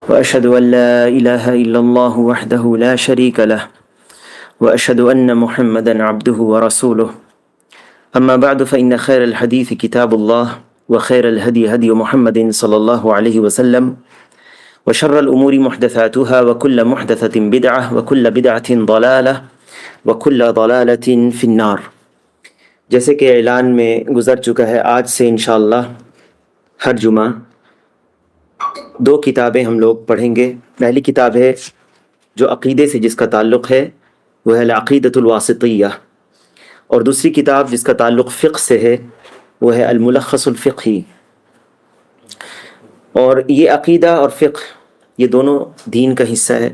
وأشهد أن لا إله إلا الله وحده لا شريك له وأشهد أن محمدا عبده ورسوله أما بعد فإن خير الحديث كتاب الله وخير الهدي هدي محمد صلى الله عليه وسلم وشر الأمور محدثاتها وكل محدثة بدعة وكل بدعة ضلالة وكل ضلالة في النار۔ جیسے کہ اعلان میں گزر چکا ہے، آج سے انشاءاللہ ہر جمعہ 2 کتابیں ہم لوگ پڑھیں گے۔ پہلی کتاب ہے جو عقیدے سے جس کا تعلق ہے وہ ہے العقیدۃ الواسطیہ، اور دوسری کتاب جس کا تعلق فقہ سے ہے وہ ہے الملخص الفقہی۔ اور یہ عقیدہ اور فقہ یہ دونوں دین کا حصہ ہے۔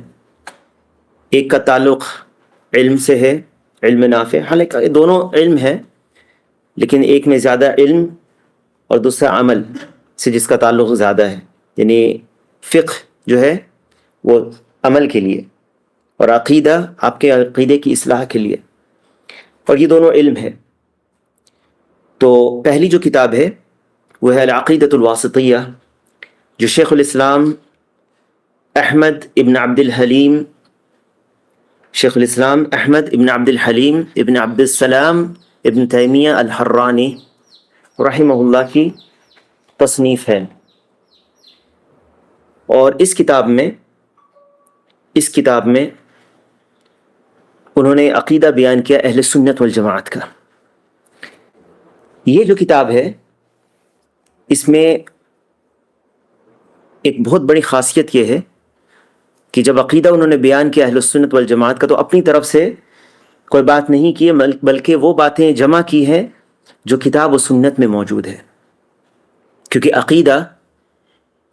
ایک کا تعلق علم سے ہے، علم نافع، حالانکہ یہ دونوں علم ہے لیکن ایک میں زیادہ علم اور دوسرا عمل سے جس کا تعلق زیادہ ہے، یعنی فقہ جو ہے وہ عمل کے لیے اور عقیدہ آپ کے عقیدے کی اصلاح کے لیے، اور یہ دونوں علم ہے۔ تو پہلی جو کتاب ہے وہ ہے العقیدۃ الواسطیہ، جو شیخ الاسلام احمد ابن عبد الحلیم ابن عبد السلام ابن تیمیہ الحرانی رحمہ اللہ کی تصنیف ہے۔ اور اس کتاب میں انہوں نے عقیدہ بیان کیا اہل سنت والجماعت کا۔ یہ جو کتاب ہے اس میں ایک بہت بڑی خاصیت یہ ہے کہ جب عقیدہ انہوں نے بیان کیا اہل سنت والجماعت کا، تو اپنی طرف سے کوئی بات نہیں کی بلکہ وہ باتیں جمع کی ہیں جو کتاب و سنت میں موجود ہے، کیونکہ عقیدہ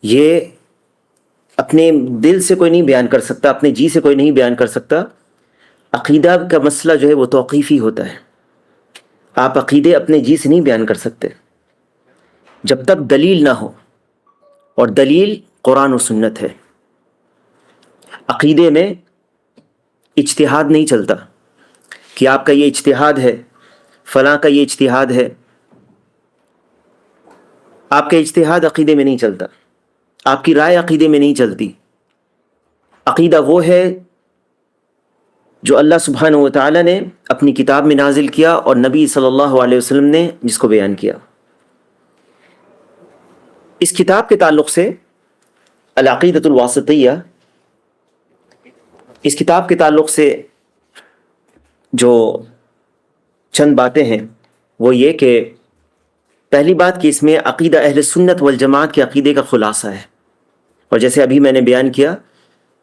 یہ اپنے دل سے کوئی نہیں بیان کر سکتا، اپنے جی سے کوئی نہیں بیان کر سکتا۔ عقیدہ کا مسئلہ جو ہے وہ توقیفی ہوتا ہے، آپ عقیدے اپنے جی سے نہیں بیان کر سکتے جب تک دلیل نہ ہو، اور دلیل قرآن و سنت ہے۔ عقیدے میں اجتہاد نہیں چلتا کہ آپ کا یہ اجتہاد ہے، فلاں کا یہ اجتہاد ہے، آپ کا اجتہاد عقیدے میں نہیں چلتا، آپ کی رائے عقیدے میں نہیں چلتی۔ عقیدہ وہ ہے جو اللہ سبحانہ و تعالی نے اپنی کتاب میں نازل کیا اور نبی صلی اللہ علیہ وسلم نے جس کو بیان کیا۔ اس کتاب کے تعلق سے العقیدۃ الواسطیہ، اس کتاب کے تعلق سے جو چند باتیں ہیں وہ یہ کہ پہلی بات کہ اس میں عقیدہ اہل سنت والجماعت کے عقیدے کا خلاصہ ہے، اور جیسے ابھی میں نے بیان کیا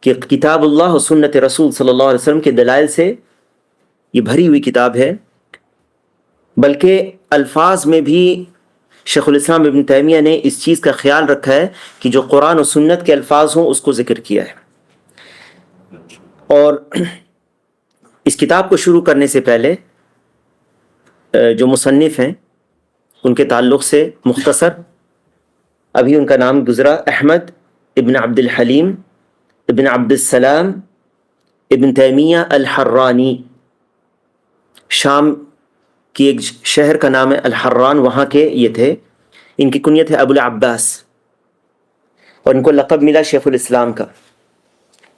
کہ کتاب اللہ و سنت رسول صلی اللہ علیہ وسلم کے دلائل سے یہ بھری ہوئی کتاب ہے، بلکہ الفاظ میں بھی شیخ الاسلام ابن تیمیہ نے اس چیز کا خیال رکھا ہے کہ جو قرآن و سنت کے الفاظ ہوں اس کو ذکر کیا ہے۔ اور اس کتاب کو شروع کرنے سے پہلے جو مصنف ہیں ان کے تعلق سے مختصر ابھی ان کا نام گزرا، احمد ابن عبد الحلیم ابن عبد السلام ابن تیمیہ الحرانی، شام کی ایک شہر کا نام ہے الحران، وہاں کے یہ تھے۔ ان کی کنیت ہے ابو العباس، اور ان کو لقب ملا شیخ الاسلام کا۔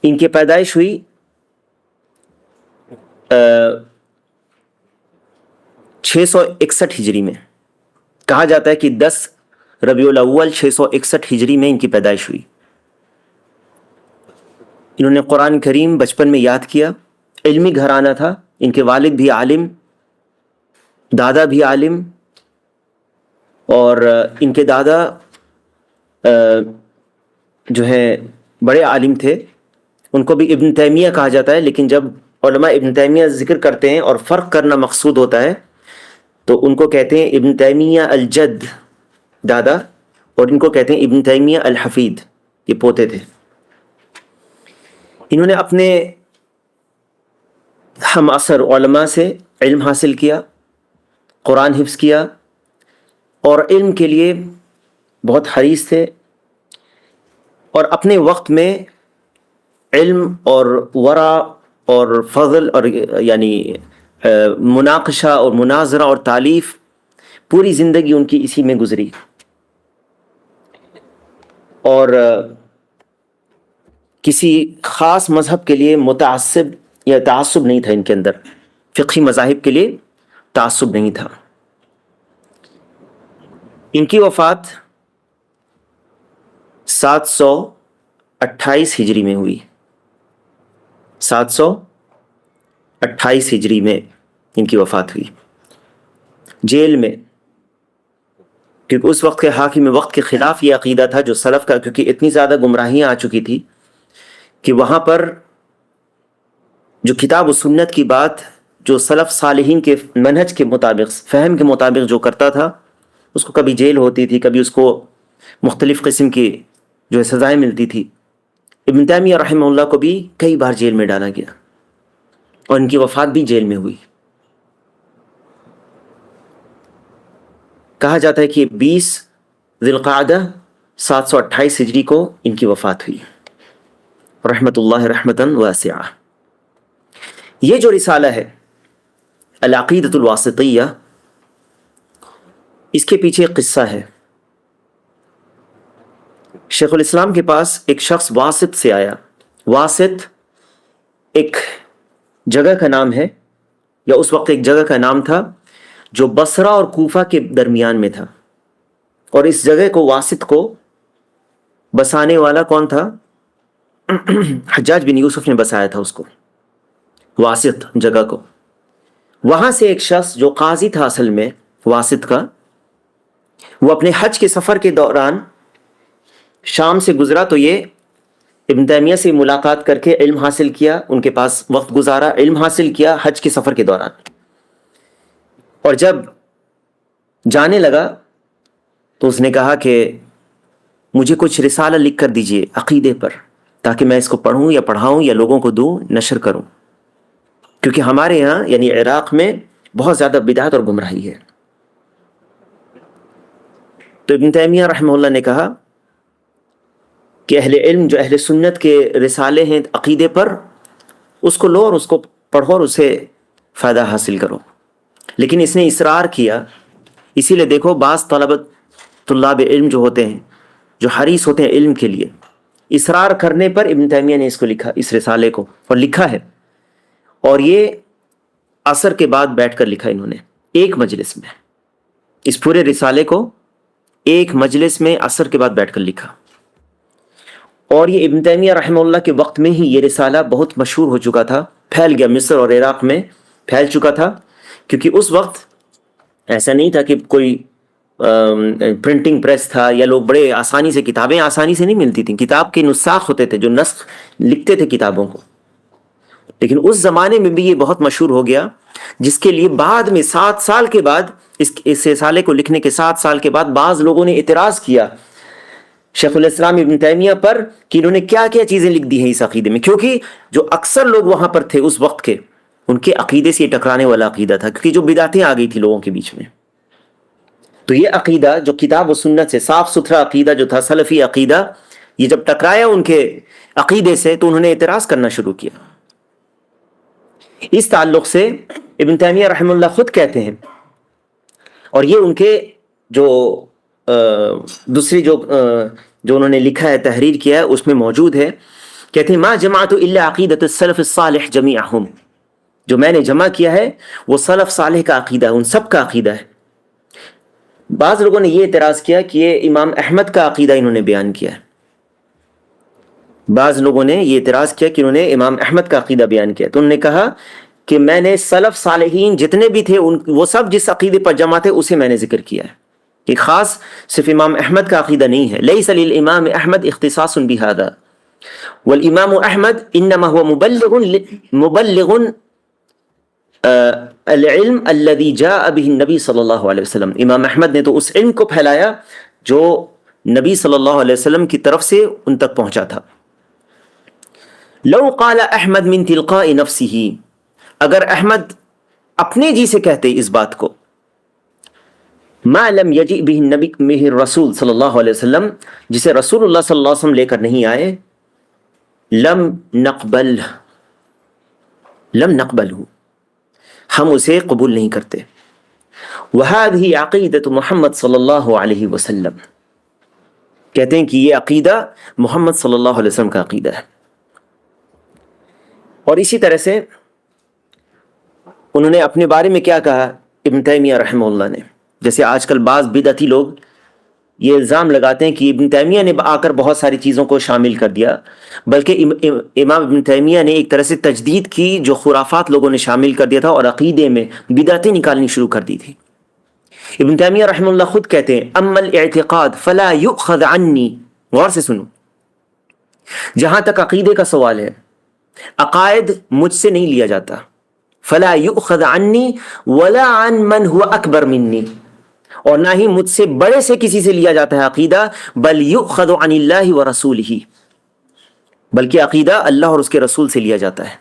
ان کی پیدائش ہوئی 661 ہجری میں، کہا جاتا ہے کہ 10 ربیع الاول 661 ہجری میں ان کی پیدائش ہوئی۔ انہوں نے قرآن کریم بچپن میں یاد کیا، علمی گھرانہ تھا، ان کے والد بھی عالم، دادا بھی عالم، اور ان کے دادا جو ہیں بڑے عالم تھے، ان کو بھی ابن تیمیہ کہا جاتا ہے، لیکن جب علماء ابن تیمیہ ذکر کرتے ہیں اور فرق کرنا مقصود ہوتا ہے تو ان کو کہتے ہیں ابن تیمیہ الجد دادا، اور ان کو کہتے ہیں ابن تیمیہ الحفید، یہ پوتے تھے۔ انہوں نے اپنے ہم عصر علماء سے علم حاصل کیا، قرآن حفظ کیا، اور علم کے لیے بہت حریص تھے، اور اپنے وقت میں علم اور ورع اور فضل اور یعنی مناقشہ اور مناظرہ اور تالیف، پوری زندگی ان کی اسی میں گزری۔ اور کسی خاص مذہب کے لیے متعصب یا تعصب نہیں تھا ان کے اندر، فقہی مذاہب کے لیے تعصب نہیں تھا۔ ان کی وفات 728 ہجری میں ہوئی، 728 ہجری میں ان کی وفات ہوئی جیل میں، کیونکہ اس وقت کے حاکم وقت کے خلاف یہ عقیدہ تھا جو سلف کا، کیونکہ اتنی زیادہ گمراہیاں آ چکی تھی کہ وہاں پر جو کتاب و سنت کی بات جو سلف صالحین کے منہج کے مطابق، فہم کے مطابق جو کرتا تھا، اس کو کبھی جیل ہوتی تھی، کبھی اس کو مختلف قسم کی جو ہے سزائیں ملتی تھی۔ ابن تیمیہ رحمہ اللہ کو بھی کئی بار جیل میں ڈالا گیا اور ان کی وفات بھی جیل میں ہوئی۔ کہا جاتا ہے کہ 20 ذی القعدہ 728 ہجری کو ان کی وفات ہوئی، رحمت اللہ رحمتاً واسعہ۔ یہ جو رسالہ ہے العقیدۃ الواسطیہ، اس کے پیچھے ایک قصہ ہے۔ شیخ الاسلام کے پاس ایک شخص واسط سے آیا۔ واسط ایک جگہ کا نام ہے، یا اس وقت ایک جگہ کا نام تھا جو بصرہ اور کوفہ کے درمیان میں تھا، اور اس جگہ کو واسط کو بسانے والا کون تھا؟ حجاج بن یوسف نے بسایا تھا اس کو، واسط جگہ کو۔ وہاں سے ایک شخص جو قاضی تھا اصل میں واسط کا، وہ اپنے حج کے سفر کے دوران شام سے گزرا تو یہ ابن تیمیہ سے ملاقات کر کے علم حاصل کیا، ان کے پاس وقت گزارا، علم حاصل کیا حج کے سفر کے دوران۔ اور جب جانے لگا تو اس نے کہا کہ مجھے کچھ رسالہ لکھ کر دیجئے عقیدے پر، تاکہ میں اس کو پڑھوں یا پڑھاؤں یا لوگوں کو دوں، نشر کروں، کیونکہ ہمارے یہاں یعنی عراق میں بہت زیادہ بدعت اور گمراہی ہے۔ تو ابن تیمیہ رحمہ اللہ نے کہا کہ اہل علم جو اہل سنت کے رسالے ہیں عقیدے پر، اس کو لو اور اس کو پڑھو اور اسے فائدہ حاصل کرو۔ لیکن اس نے اصرار کیا، اسی لیے دیکھو بعض طلاب علم جو ہوتے ہیں، جو حریص ہوتے ہیں علم کے لیے، اصرار کرنے پر ابن تیمیہ نے اس کو لکھا، اس رسالے کو، اور لکھا ہے۔ اور یہ عصر کے بعد بیٹھ کر لکھا انہوں نے، ایک مجلس میں، اس پورے رسالے کو ایک مجلس میں عصر کے بعد بیٹھ کر لکھا۔ اور یہ ابن تیمیہ رحمہ اللہ کے وقت میں ہی یہ رسالہ بہت مشہور ہو چکا تھا، پھیل گیا، مصر اور عراق میں پھیل چکا تھا، کیونکہ اس وقت ایسا نہیں تھا کہ کوئی پرنٹنگ پریس تھا، یا لوگ بڑے آسانی سے کتابیں آسانی سے نہیں ملتی تھیں، کتاب کے نساخ ہوتے تھے جو نسخ لکھتے تھے کتابوں کو۔ لیکن اس زمانے میں بھی یہ بہت مشہور ہو گیا، جس کے لیے بعد میں 7 سال کے بعد، اس رسالے کو لکھنے کے 7 سال کے بعد بعض لوگوں نے اعتراض کیا شیخ الاسلام ابن تیمیہ پر کہ انہوں نے کیا کیا چیزیں لکھ دی ہیں اس عقیدے میں، کیونکہ جو اکثر لوگ وہاں پر تھے اس وقت کے، ان کے عقیدے سے یہ ٹکرانے والا عقیدہ تھا، کیونکہ جو بدعتیں آ گئی تھی لوگوں کے بیچ میں۔ تو یہ عقیدہ جو کتاب و سنت سے صاف ستھرا عقیدہ جو تھا، سلفی عقیدہ، یہ جب ٹکرایا ان کے عقیدے سے تو انہوں نے اعتراض کرنا شروع کیا۔ اس تعلق سے ابن تیمیہ رحمہ اللہ خود کہتے ہیں، اور یہ ان کے جو دوسری جو انہوں نے لکھا ہے، تحریر کیا ہے، اس میں موجود ہے، کہتے ہیں ما جمعت الا عقیدۃ السلف الصالح جمیعہم، جو میں نے جمع کیا ہے وہ سلف صالح کا عقیدہ ہے، ان سب کا عقیدہ ہے۔ بعض لوگوں نے یہ اعتراض کیا کہ یہ امام احمد کا عقیدہ انہوں نے بیان کیا ہے، بعض لوگوں نے یہ اعتراض کیا کہ انہوں نے امام احمد کا عقیدہ بیان کیا، تو انہوں نے کہا کہ میں نے سلف صالحین جتنے بھی تھے وہ سب جس عقیدے پر جمع تھے اسے میں نے ذکر کیا ہے، کہ خاص صرف امام احمد کا عقیدہ نہیں ہے۔ لیس للامام احمد اختصاص بہذا والامام احمد انما هو مبلغ العلم الذي جاء به النبی صلی اللہ علیہ وسلم، امام احمد نے تو اس علم کو پھیلایا جو نبی صلی اللہ علیہ وسلم کی طرف سے ان تک پہنچا تھا۔ لو قال احمد من تلقاء نفسه، اگر احمد اپنے جی سے کہتے اس بات کو، ما لم یجئ به النبی به الرسول صلی اللہ علیہ وسلم، جسے رسول اللہ صلی اللہ علیہ وسلم لے کر نہیں آئے، لم نقبلہ، ہم اسے قبول نہیں کرتے۔ وهذه عقیدۃ محمد صلی اللہ علیہ وسلم، کہتے ہیں کہ یہ عقیدہ محمد صلی اللہ علیہ وسلم کا عقیدہ ہے۔ اور اسی طرح سے انہوں نے اپنے بارے میں کیا کہا ابن تیمیہ رحمہ اللہ نے، جیسے آج کل بعض بدعتی لوگ یہ الزام لگاتے ہیں کہ ابن تیمیہ نے آ کر بہت ساری چیزوں کو شامل کر دیا، بلکہ امام ابن تیمیہ نے ایک طرح سے تجدید کی، جو خرافات لوگوں نے شامل کر دیا تھا اور عقیدے میں بدعتیں نکالنی شروع کر دی تھی۔ ابن تیمیہ رحمہ اللہ خود کہتے ہیں اما الاعتقاد فلا یؤخذ عنی، غور سے سنو، جہاں تک عقیدے کا سوال ہے عقائد مجھ سے نہیں لیا جاتا، فلا یؤخذ عنی ولا عن من هو اکبر منی، اور نہ ہی مجھ سے بڑے سے کسی سے لیا جاتا ہے عقیدہ، بل یؤخذ عن اللہ ورسولہ، بلکہ عقیدہ اللہ اور اس کے رسول سے لیا جاتا ہے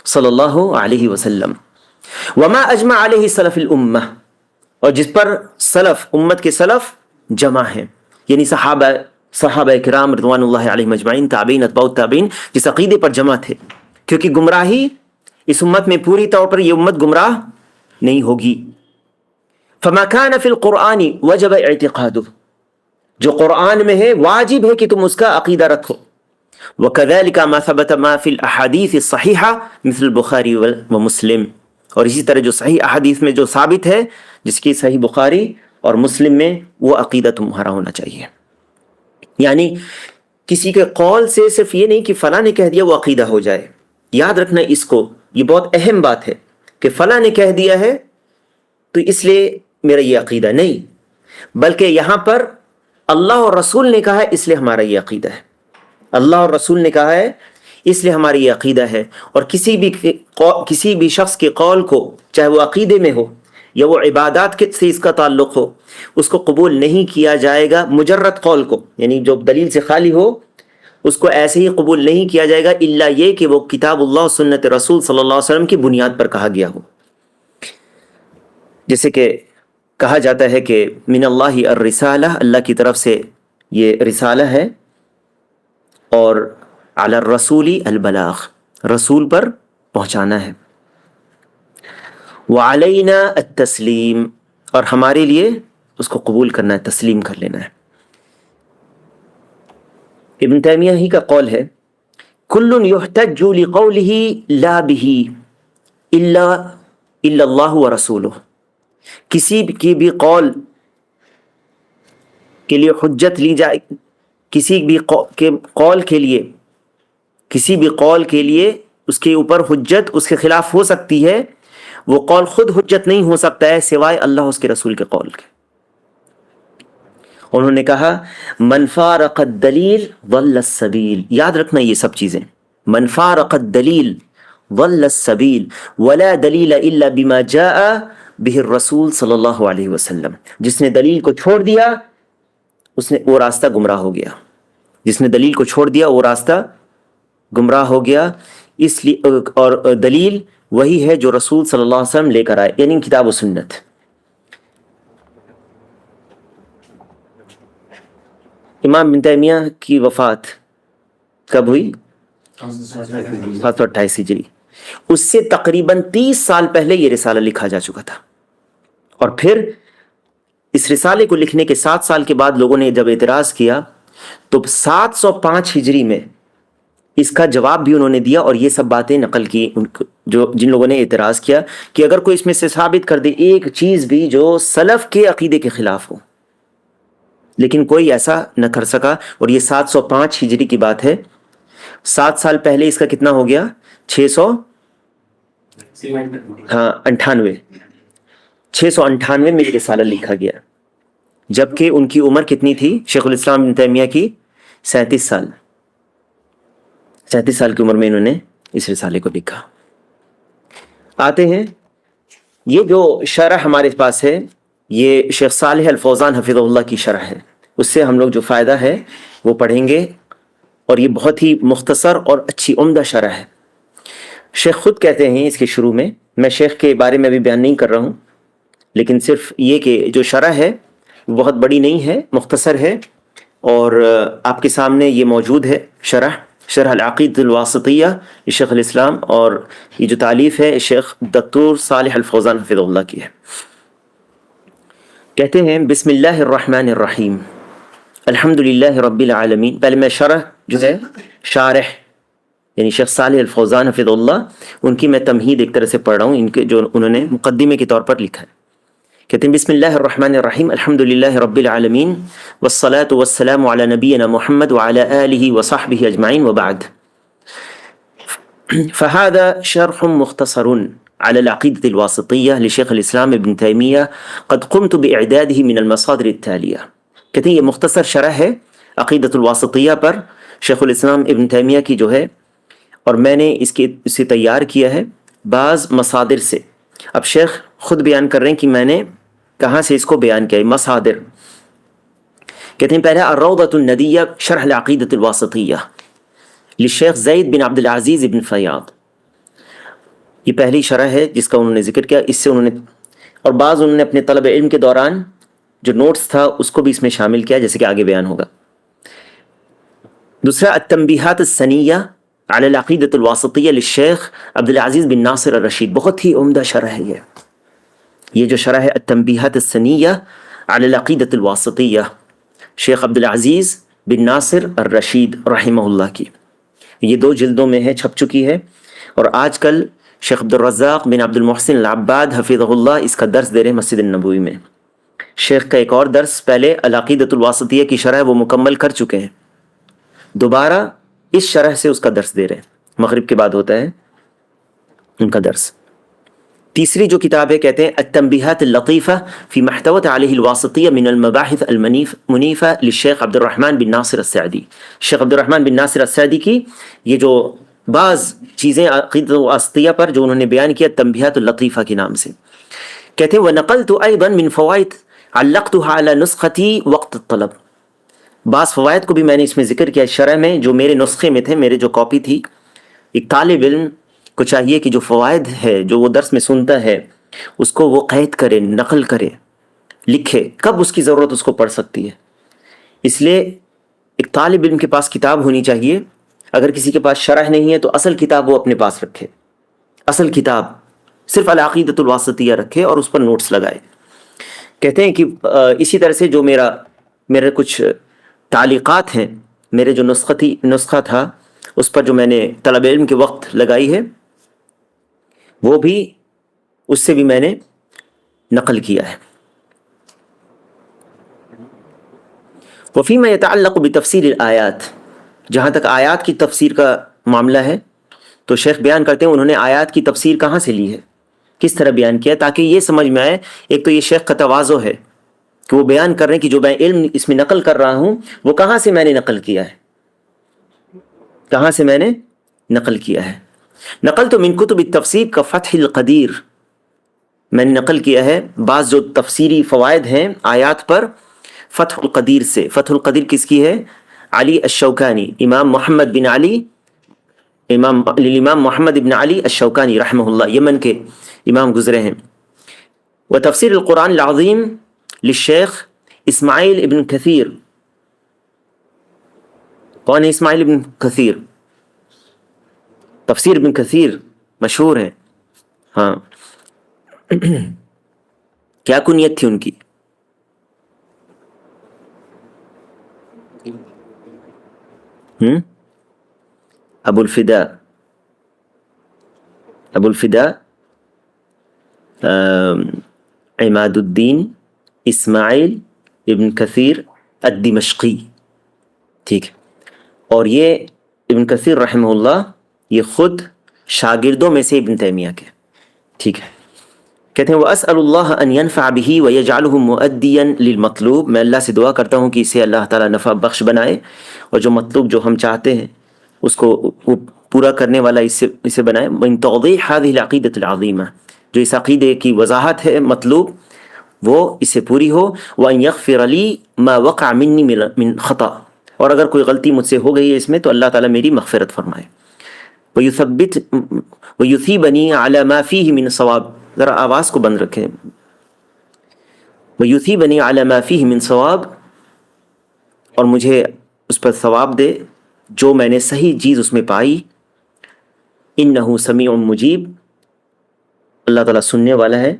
صلی اللہ علیہ وسلم۔ وما اجمع علیہ سلف الامہ، اور جس پر سلف، امت کے سلف جمع ہیں، یعنی صحابہ کرام رضوان اللہ علیہم اجمعین، تابعین، اتباع التابعین، جس عقیدے پر جمع تھے، کیونکہ گمراہی اس امت میں پوری طور پر یہ امت گمراہ نہیں ہوگی۔ فما كان فی القرآن وجب اعتقادہ، جو قرآن میں ہے واجب ہے کہ تم اس کا عقیدہ رکھو۔ وكذلك ما ثبت ما في الاحاديث الصحيحه مثل البخاری ومسلم، اور اسی طرح جو صحیح احادیث میں جو ثابت ہے، جس کی صحیح بخاری اور مسلم میں، وہ عقیدہ تمہارا ہونا چاہیے۔ یعنی کسی کے قول سے صرف یہ نہیں کہ فلاں نے کہہ دیا وہ عقیدہ ہو جائے، یاد رکھنا اس کو، یہ بہت اہم بات ہے کہ فلاں نے کہہ دیا ہے تو اس لیے میرا یہ عقیدہ نہیں، بلکہ یہاں پر اللہ اور رسول نے کہا ہے اس لیے ہمارا یہ عقیدہ ہے، اللہ اور رسول نے کہا ہے اس لیے ہماری یہ عقیدہ ہے۔ اور کسی بھی شخص کے قول کو، چاہے وہ عقیدے میں ہو یا وہ عبادات سے اس کا تعلق ہو، اس کو قبول نہیں کیا جائے گا، مجرد قول کو، یعنی جو دلیل سے خالی ہو، اس کو ایسے ہی قبول نہیں کیا جائے گا الا یہ کہ وہ کتاب اللہ سنت رسول صلی اللہ علیہ وسلم کی بنیاد پر کہا گیا ہو۔ جیسے کہ کہا جاتا ہے کہ من اللہ الرسالہ، اللہ کی طرف سے یہ رسالہ ہے، اور علی الرسول البلاغ، رسول پر پہنچانا ہے، وعلینا التسلیم، اور ہمارے لیے اس کو قبول کرنا ہے، تسلیم کر لینا ہے۔ ابن تیمیہ ہی کا قول ہے کل یحتج لقولہ لا بہ الا اللہ ورسولہ، کسی کی بھی قول کے لیے حجت لی جائے، کسی بھی قول کے لیے اس کے اوپر حجت اس کے خلاف ہو سکتی ہے، وہ قول خود حجت نہیں ہو سکتا ہے سوائے اللہ اس کے رسول کے قول کے۔ انہوں نے کہا من فارق الدلیل ضل السبیل، یاد رکھنا یہ سب چیزیں، من فارق الدلیل ضل السبیل ولا دلیل الا بما جاء به الرسول صلی اللہ علیہ وسلم، جس نے دلیل کو چھوڑ دیا وہ راستہ گمراہ ہو گیا، جس نے دلیل کو چھوڑ دیا وہ راستہ گمراہ ہو گیا، اس لیے، اور دلیل وہی ہے جو رسول صلی اللہ علیہ وسلم لے کر آئے، یعنی کتاب و سنت۔ امام بن تیمیہ کی وفات کب ہوئی؟ 728 ہجری، اس سے تقریباً 30 سال پہلے یہ رسالہ لکھا جا چکا تھا، اور پھر اس رسالے کو لکھنے کے 7 سال کے بعد لوگوں نے جب اعتراض کیا تو 705 ہجری میں اس کا جواب بھی انہوں نے دیا، اور یہ سب باتیں نقل کی جن لوگوں نے اعتراض کیا کہ اگر کوئی اس میں سے ثابت کر دے ایک چیز بھی جو سلف کے عقیدے کے خلاف ہو، لیکن کوئی ایسا نہ کر سکا، اور یہ 705 ہجری کی بات ہے، 7 سال پہلے اس کا کتنا ہو گیا؟ 698 میں یہ رسالہ لکھا گیا، جبکہ ان کی عمر کتنی تھی شیخ الاسلام ابن تیمیہ کی؟ 37 سال، 37 سال کی عمر میں انہوں نے اس رسالے کو لکھا۔ آتے ہیں، یہ جو شرح ہمارے پاس ہے یہ شیخ صالح الفوزان حفظہ اللہ کی شرح ہے، اس سے ہم لوگ جو فائدہ ہے وہ پڑھیں گے، اور یہ بہت ہی مختصر اور اچھی عمدہ شرح ہے۔ شیخ خود کہتے ہیں اس کے شروع میں شیخ کے بارے میں ابھی بیان نہیں کر رہا ہوں، لیکن صرف یہ کہ جو شرح ہے وہ بہت بڑی نہیں ہے، مختصر ہے، اور آپ کے سامنے یہ موجود ہے، شرح العقیدۃ الواسطیہ شیخ الاسلام، اور یہ جو تالیف ہے شیخ دکتور صالح الفوزان حفظہ اللہ کی ہے۔ کہتے ہیں بسم اللہ الرحمن الرحیم، الحمد للہ رب العالمین۔ پہلے میں شرح جو ہے شارح یعنی شیخ صالح الفوزان حفظ اللہ، ان کی میں تمہید ایک طرح سے پڑھ رہا ہوں، ان کے جو انہوں نے مقدمے کے طور پر لکھا ہے. کہتے ہیں بسم اللہ الرحمن الرحیم الحمد للہ رب العالمین والصلاة والسلام علی نبینا محمد وعلی آلہ وصحبہ اجمعین وبعد. فهذا شرح مختصر على العقيدة الواسطية لشيخ الإسلام ابن تيمية قد قمت بإعداده من المصادر التالية. کہتے ہیں یہ مختصر شرح ہے عقیدۃ الواسطیہ پر شیخ الاسلام ابن تیمیہ کی جو ہے، اور میں نے اسے تیار کیا ہے بعض مصادر سے. اب شیخ خود بیان کر رہے ہیں کہ میں نے کہاں سے اس کو بیان کیا ہے، مصادر. کہتے ہیں پہلا الروضۃ الندیہ شرح العقیدۃ الواسطیہ للشیخ زید بن عبد العزیز بن فیاض. یہ پہلی شرح ہے جس کا انہوں نے ذکر کیا. اس سے انہوں نے اور بعض انہوں نے اپنے طلب علم کے دوران جو نوٹس تھا اس کو بھی اس میں شامل کیا، جیسے کہ آگے بیان ہوگا. دوسرا التنبیہات السنیہ علی العقیدۃ الواسطیہ للشیخ عبد العزیز بن ناصر الرشید. بہت ہی عمدہ شرح ہے یہ جو شرح ہے التنبیہات السنیہ علی العقیدۃ الواسطیہ شیخ عبد العزیز بن ناصر الرشید رحمہ اللہ کی. یہ 2 جلدوں میں ہے، چھپ چکی ہے، اور آج کل شیخ عبد الرزاق بن عبد المحسن العباد حفظہ اللہ اس کا درس دے رہے ہیں مسجد النبوی میں. شیخ کا ایک اور درس پہلے العقیدۃ الواسطیہ کی شرح وہ مکمل کر چکے ہیں، دوبارہ اس شرح سے اس کا درس دے رہے ہیں. مغرب کے بعد ہوتا ہے ان کا درس. تیسری جو کتاب ہے کہتے ہیں التنبیہات اللطیفہ فی ما احتوت علیہ الواسطیہ من المباحث المنیفہ للشیخ عبد الرحمن بن ناصر السعدی. شیخ عبد الرحمن بن ناصر السعدی کی یہ جو بعض چیزیں عقیدۃ الواسطیہ پر جو انہوں نے بیان کیا تنبیہات اللطیفہ کے نام سے. کہتے ہیں وَنَقَلْتُ أَيْضًا مِنْ فَوَائِدْ عَلَّقْتُهَا عَلَى نُسْخَتِي وقت الطلب. بعض فوائد کو بھی میں نے اس میں ذکر کیا شرح میں جو میرے نسخے میں تھے، میرے جو کاپی تھی. ایک طالب علم کو چاہیے کہ جو فوائد ہے جو وہ درس میں سنتا ہے اس کو وہ قید کرے، نقل کرے، لکھے، کب اس کی ضرورت اس کو پڑ سکتی ہے. اس لیے ایک طالب علم کے پاس کتاب ہونی چاہیے. اگر کسی کے پاس شرح نہیں ہے تو اصل کتاب وہ اپنے پاس رکھے، اصل کتاب صرف العقیدۃ الواسطیہ رکھے اور اس پر نوٹس لگائے. کہتے ہیں کہ اسی طرح سے جو میرے کچھ تعلیقات ہیں، میرے جو نسخہ تھا اس پر جو میں نے طلب علم کے وقت لگائی ہے وہ بھی اس سے بھی میں نے نقل کیا ہے. وفیما یتعلق بتفسیر الآیات، جہاں تک آیات کی تفسیر کا معاملہ ہے تو شیخ بیان کرتے ہیں انہوں نے آیات کی تفسیر کہاں سے لی ہے، کس طرح بیان کیا، تاکہ یہ سمجھ میں آئے. ایک تو یہ شیخ کا تواضع ہے کہ وہ بیان کر رہے ہیں کہ جو میں علم اس میں نقل کر رہا ہوں وہ کہاں سے میں نے نقل کیا ہے، کہاں سے میں نے نقل کیا ہے. نقلت من کتب التفسیر کا فتح القدیر، میں نے نقل کیا ہے بعض جو تفسیری فوائد ہیں آیات پر فتح القدیر سے. فتح القدیر کس کی ہے؟ علی الشوکانی، امام محمد بن علی، امام محمد بن علی الشوکانی رحمہ اللہ، یمن کے امام گزرے ہیں. وتفسیر القرآن العظیم للشیخ اسماعیل ابن کثیر. کون ہے اسماعیل ابن کثیر؟ تفسیر ابن کثیر مشہور ہے. ہاں کیا کنیت تھی ان کی؟ ابو الفدا عماد الدین اسماعیل ابن کثیر الدمشقی. ٹھیک ہے. اور یہ ابن کثیر رحمہ اللہ یہ خود شاگردوں میں سے ابن تیمیہ کے. ٹھیک ہے. کہتے ہیں وَأَسْأَلُ اللَّهَ أَن يَنْفَعَ بِهِ وَيَجْعَلُهُ مُؤَدِّيًا لِلْمَطْلُوب. میں اللہ سے دعا کرتا ہوں کہ اسے اللہ تعالیٰ نفع بخش بنائے اور جو مطلوب جو ہم چاہتے ہیں اس کو وہ پورا کرنے والا اسے بنائے. مِن تَوْضِيحِ هَذِهِ الْعَقِيدَةِ الْعَظِيمَةِ، جو اس عقیدے کی وضاحت ہے مطلوب وہ اسے پوری ہو. وَأَن يَغْفِرَ لِي مَا وَقَعَ مِنِّي مِن خَطَأٍ، اور اگر کوئی غلطی مجھ سے ہو گئی ہے اس میں تو اللہ تعالیٰ میری مغفرت فرمائے. وَيُثِيبَنِي عَلَى مَا فِيهِ مِن صَوَابٍ، ذرا آواز کو بند رکھیں. وَيُثِيبَنِي عَلَى مَا فِيهِ مِن صَوَابٍ، اور مجھے اس پر ثواب دے جو میں نے صحیح چیز اس میں پائی. انہ سمیع مجیب، اللہ تعالیٰ سننے والا ہے،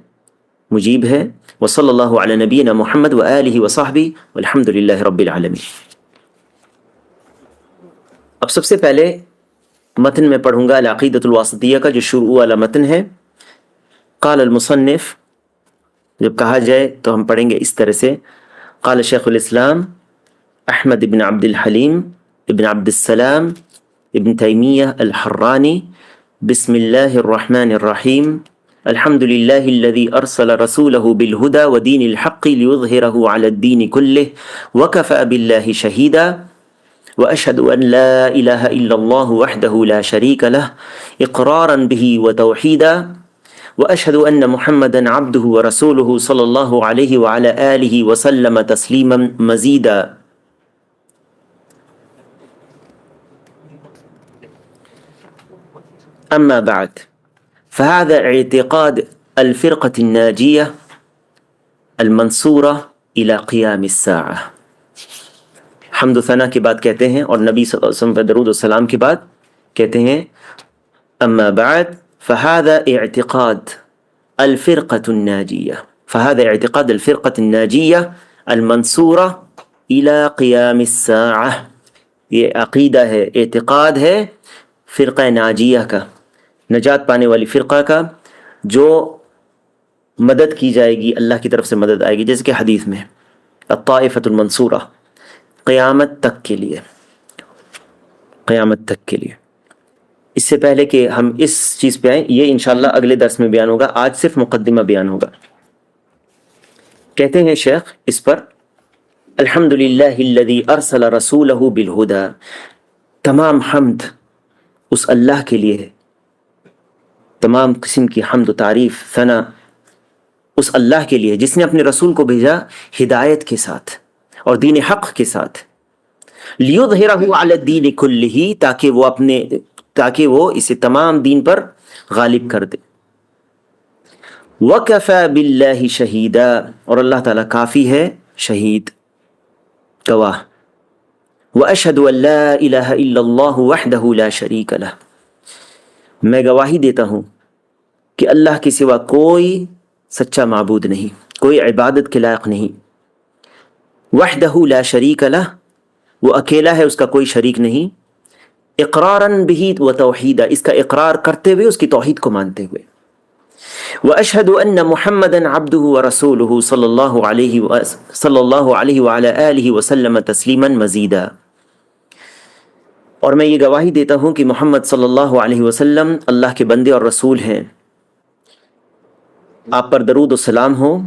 مجیب ہے. وصلی اللہ علی نبینا محمد وآلہ وصحبہ والحمد للہ رب العالمین. اب سب سے پہلے متن میں پڑھوں گا العقیدۃ الواسطیہ کا جو شروع والا متن ہے. قال المصنف، جب کہا جائے تو ہم پڑھیں گے اس طرح سے. قال شیخ الاسلام احمد بن عبد الحلیم ابن عبد السلام ابن تیمیہ الحرانی، بسم اللہ الرحمن الرحیم. الحمد للہ الذی ارسل رسولہ بالہدى ودین الحق لیظہرہ علی الدین کلہ وکفى باللہ شہیدا واشہد ان لا الہ الا اللہ وحدہ لا شریک لہ اقرارا بہ وتوحیدا واشہد ان محمدا عبدہ ورسولہ صلی اللہ علیہ وعلی آلہ وسلم تسلیما مزیدا. اما بعد فهذا اعتقاد الفرقة الناجية المنصورة إلى قيام الساعة. حمد و ثنا کے بعد کہتے ہیں اور نبی صلی اللہ علیہ وسلم پر درود و سلام کے بعد کہتے ہیں اما بعد فهذا اعتقاد الفرقة الناجية، فهذا اعتقاد الفرقة الناجية المنصورة إلى قيام الساعة. یہ عقیدہ ہے، اعتقاد ہے فرقہ ناجیہ کا، نجات پانے والی فرقہ کا، جو مدد کی جائے گی، اللہ کی طرف سے مدد آئے گی، جیسے کہ حدیث میں الطائفۃ المنصورہ، قیامت تک کے لیے، قیامت تک کے لیے. اس سے پہلے کہ ہم اس چیز پہ آئیں، یہ انشاءاللہ اگلے درس میں بیان ہوگا، آج صرف مقدمہ بیان ہوگا. کہتے ہیں شیخ اس پر الحمد للہ الذی ارسل رسولہ بالہدی، تمام حمد اس اللہ کے لیے ہے، تمام قسم کی حمد و تعریف ثنا اس اللہ کے لیے جس نے اپنے رسول کو بھیجا ہدایت کے ساتھ اور دین حق کے ساتھ، لیظہرہ علی الدین کلہ، تاکہ وہ اسے تمام دین پر غالب کر دے. وکفی باللہ شہیدا، اور اللہ تعالیٰ کافی ہے شہید، گواہ. واشہد ان لا الہ الا اللہ وحدہ لا شریک لہ، میں گواہی دیتا ہوں کہ اللہ کے سوا کوئی سچا معبود نہیں، کوئی عبادت کے لائق نہیں. وحدہ لا شریک لہ، وہ اکیلا ہے، اس کا کوئی شریک نہیں. اقراراً بہ و توحیدا، اس کا اقرار کرتے ہوئے، اس کی توحید کو مانتے ہوئے. واشہد ان محمدا عبدہ ورسولہ صلی اللہ علیہ وعلی آلہ وسلم تسلیما مزیدا، اور میں یہ گواہی دیتا ہوں کہ محمد صلی اللہ علیہ وسلم اللہ کے بندے اور رسول ہیں. آپ پر درود و سلام ہو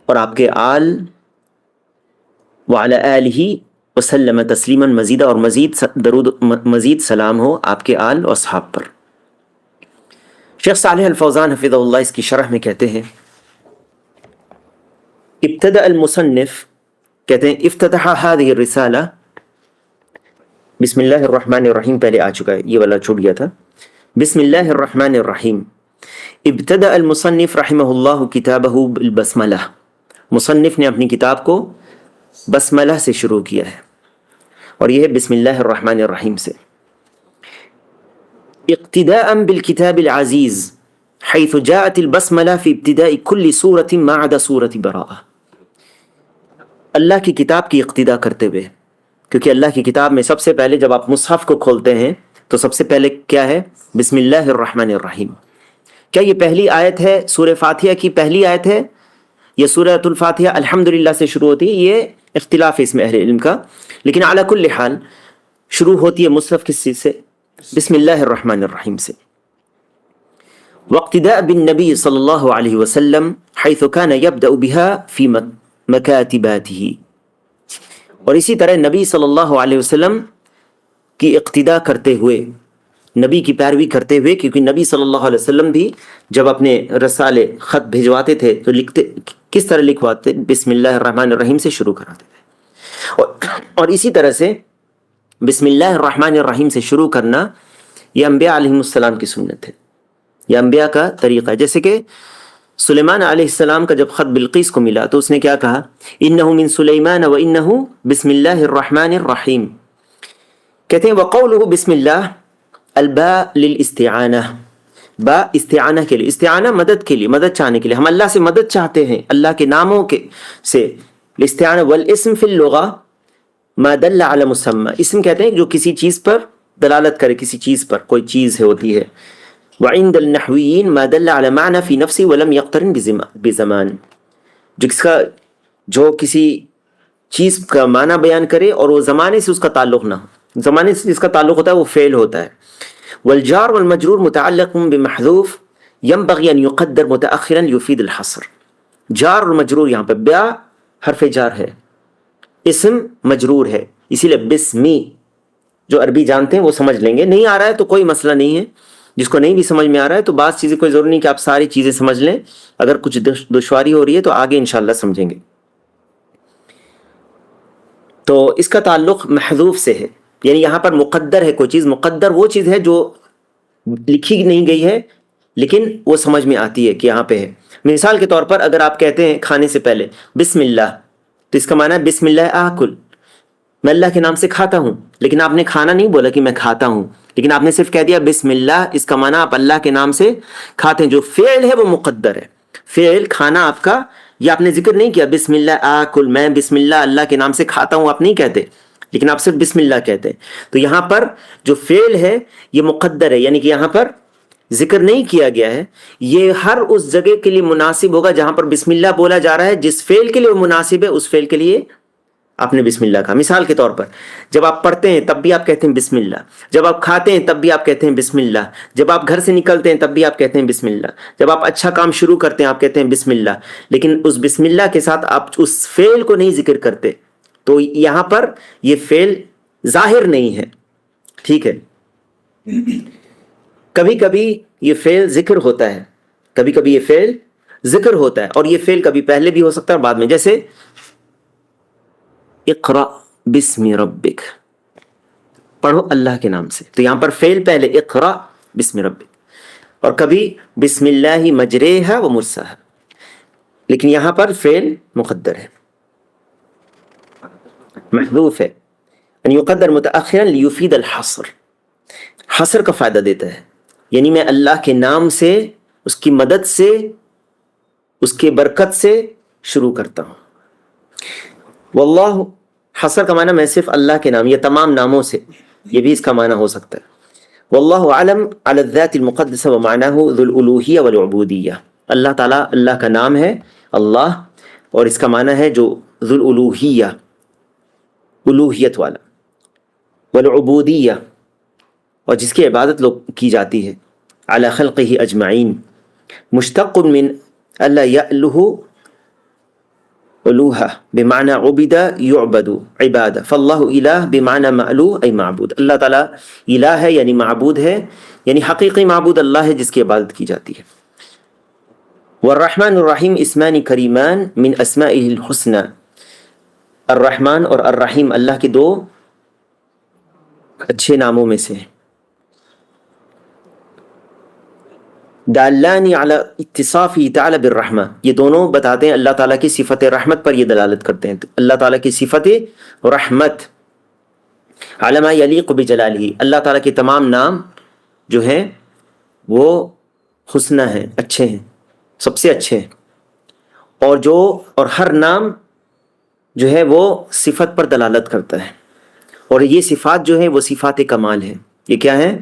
اور آپ کے آل وعلی آلہ وسلم تسلیما مزیدا، اور مزید سلام ہو آپ کے آل و اصحاب پر. شیخ صالح الفوزان حفظہ اللہ اس کی شرح میں کہتے ہیں ابتدأ المصنف، کہتے ہیں افتتح هذه الرسالہ، بسم اللہ الرحمن الرحیم پہلے آ چکا ہے، یہ والا چھوٹ گیا تھا. بسم اللہ الرحمن الرحیم. ابتدأ المصنف رحمہ اللہ کتابہ بالبسملہ، مصنف نے اپنی کتاب کو بسملہ سے شروع کیا ہے، اور یہ ہے بسم اللہ الرحمن الرحیم سے. اقتداء بالکتاب العزیز حیث جاءت البسملہ فی ابتداء کل سورة ما عدا سورة براءہ، اللہ کی کتاب کی اقتداء کرتے ہوئے، کیونکہ اللہ کی کتاب میں سب سے پہلے جب آپ مصحف کو کھولتے ہیں تو سب سے پہلے کیا ہے؟ بسم اللہ الرحمن الرحیم. کیا یہ پہلی آیت ہے سورہ فاتحہ کی پہلی آیت ہے، یہ سورۃ الفاتحہ الحمدللہ سے شروع ہوتی ہے؟ یہ اختلاف ہے اس میں اہل علم کا، لیکن علی کل حال شروع ہوتی ہے مصحف کس چیز سے؟ بسم اللہ الرحمن الرحیم سے. واقتداء بالنبی صلی اللہ علیہ وسلم حیث کان یبدأ بها فی مکاتباته، اور اسی طرح نبی صلی اللہ علیہ وسلم کی اقتداء کرتے ہوئے، نبی کی پیروی کرتے ہوئے، کیونکہ نبی صلی اللہ علیہ وسلم بھی جب اپنے رسالے خط بھیجواتے تھے تو لکھتے کس طرح لکھواتے؟ بسم اللہ الرحمن الرحیم سے شروع کراتے تھے. اور اسی طرح سے بسم اللہ الرحمن الرحیم سے شروع کرنا یہ انبیاء علیہ السلام کی سنت ہے، یہ انبیاء کا طریقہ ہے. جیسے کہ سلیمان علیہ السلام کا جب خط بلقیس کو ملا تو اس نے کیا کہا؟ انہ من سلیمان و انہ بسم اللہ الرحمن الرحیم. کہتے ہیں وقولہ بسم اللہ الباء للاستعانہ، با استعانہ کے لیے، استعانہ مدد کے لیے، مدد چاہنے کے لیے، ہم اللہ سے مدد چاہتے ہیں اللہ کے ناموں کے سے. الاستعانہ والاسم فی اللغہ ما دل علی مسمى، اسم کہتے ہیں جو کسی چیز پر دلالت کرے کسی چیز پر، کوئی چیز ہوتی ہے. وعند النحویین ما دل علی معنی فی نفسی ولم یقترن بزمان، جو کسی چیز کا معنی بیان کرے اور وہ زمانے سے اس کا تعلق نہ ہو. زمانے سے جس کا تعلق ہوتا ہے وہ فعل ہوتا ہے. والجار والمجرور متعلق بمحذوف ينبغي ان يقدر متأخرا ليفيد الحصر. جار اور مجرور یہاں پہ، بیا حرف جار ہے، اسم مجرور ہے، اسی لیے بسمی، جو عربی جانتے ہیں وہ سمجھ لیں گے. نہیں آ رہا ہے تو کوئی مسئلہ نہیں ہے، جس کو نہیں بھی سمجھ میں آ رہا ہے تو بعض چیزیں کوئی ضروری نہیں کہ آپ ساری چیزیں سمجھ لیں. اگر کچھ دشواری ہو رہی ہے تو آگے انشاءاللہ سمجھیں گے. تو اس کا تعلق محذوف سے ہے، یعنی یہاں پر مقدر ہے کوئی چیز. مقدر وہ چیز ہے جو لکھی نہیں گئی ہے لیکن وہ سمجھ میں آتی ہے کہ یہاں پہ ہے. مثال کے طور پر اگر آپ کہتے ہیں کھانے سے پہلے بسم اللہ، تو اس کا معنی ہے بسم اللہ آکل، میں اللہ کے نام سے کھاتا ہوں. لیکن آپ نے کھانا نہیں بولا کہ میں کھاتا ہوں، لیکن آپ نے صرف کہہ دیا بسم اللہ، اس کا معنی آپ اللہ کے نام سے کھاتے ہیں. جو فعل ہے وہ مقدر ہے، فعل کھانا آپ کا، یہ آپ نے ذکر نہیں کیا بسم اللہ آکل، میں بسم اللہ اللہ کے نام سے کھاتا ہوں آپ نہیں کہتے، لیکن آپ صرف بسم اللہ کہتے ہیں. تو یہاں پر جو فعل ہے یہ مقدر ہے، یعنی کہ یہاں پر ذکر نہیں کیا گیا ہے. یہ ہر اس جگہ کے لیے مناسب ہوگا جہاں پر بسم اللہ بولا جا رہا ہے. جس فعل کے لیے وہ مناسب ہے اس فعل کے لیے آپ نے بسم اللہ کہا. مثال کے طور پر جب آپ پڑھتے ہیں تب بھی آپ کہتے ہیں بسم اللہ، جب آپ کھاتے ہیں تب بھی آپ کہتے ہیں بسم اللہ، جب آپ گھر سے نکلتے ہیں تب بھی آپ کہتے ہیں بسم اللہ، جب آپ اچھا کام شروع کرتے ہیں آپ کہتے ہیں بسم اللہ. لیکن اس بسم اللہ کے ساتھ آپ اس فعل کو نہیں ذکر کرتے، تو یہاں پر یہ فعل ظاہر نہیں ہے. ٹھیک ہے، کبھی کبھی یہ فعل ذکر ہوتا ہے، کبھی کبھی یہ فعل ذکر ہوتا ہے، اور یہ فعل کبھی پہلے بھی ہو سکتا ہے اور بعد میں. جیسے اقرأ بسم ربک، پڑھو اللہ کے نام سے، تو یہاں پر فعل پہلے اقرأ بسم ربک. اور کبھی بسم اللہ مجریہا و مرساہا، لیکن یہاں پر فعل مقدر ہے، محذوف ہے. ان یقدر متأخرا لیفید الحصر، حصر کا فائدہ دیتا ہے، یعنی میں اللہ کے نام سے، اس کی مدد سے، اس کے برکت سے شروع کرتا ہوں. واللہ، حصر کا معنی میں صرف اللہ کے نام یا تمام ناموں سے، یہ بھی اس کا معنی ہو سکتا ہے. واللہ اعلم علی الذات المقدسہ ومعناہ ذو الالوہیہ والعبودیہ. اللہ تعالیٰ، اللہ کا نام ہے اللہ، اور اس کا معنی ہے جو ذو الالوہیہ، الوہیت والا، والعبودیہ، اور جس کی عبادت لوگ کی جاتی ہے، علی خلقہ اجمعین، مشتق من اللہ یألہ الوہا بمعنى عبد یعبد عبادہ، فاللہ الہ بمعنى مألوہ ای معبود. اللہ تعالیٰ الہ ہے یعنی معبود ہے، یعنی حقیقی معبود اللہ ہے جس کی عبادت کی جاتی ہے. والرحمن الرحیم اسمان کریمان من اسمائہ الحسنى. الرحمن اور الرحیم اللہ کے دو اچھے ناموں میں سے ہیں. دالانی علی اتصافہ تعالی بالرحمہ، یہ دونوں بتاتے ہیں اللہ تعالیٰ کی صفت رحمت پر، یہ دلالت کرتے ہیں. اللہ تعالیٰ کی صفت رحمت، علی ما یلیق بجلالہ، اللہ تعالیٰ کے تمام نام جو ہیں وہ حسنہ ہیں، اچھے ہیں، سب سے اچھے ہیں. اور ہر نام جو ہے وہ صفت پر دلالت کرتا ہے، اور یہ صفات جو ہیں وہ صفات کمال ہیں. یہ کیا ہیں؟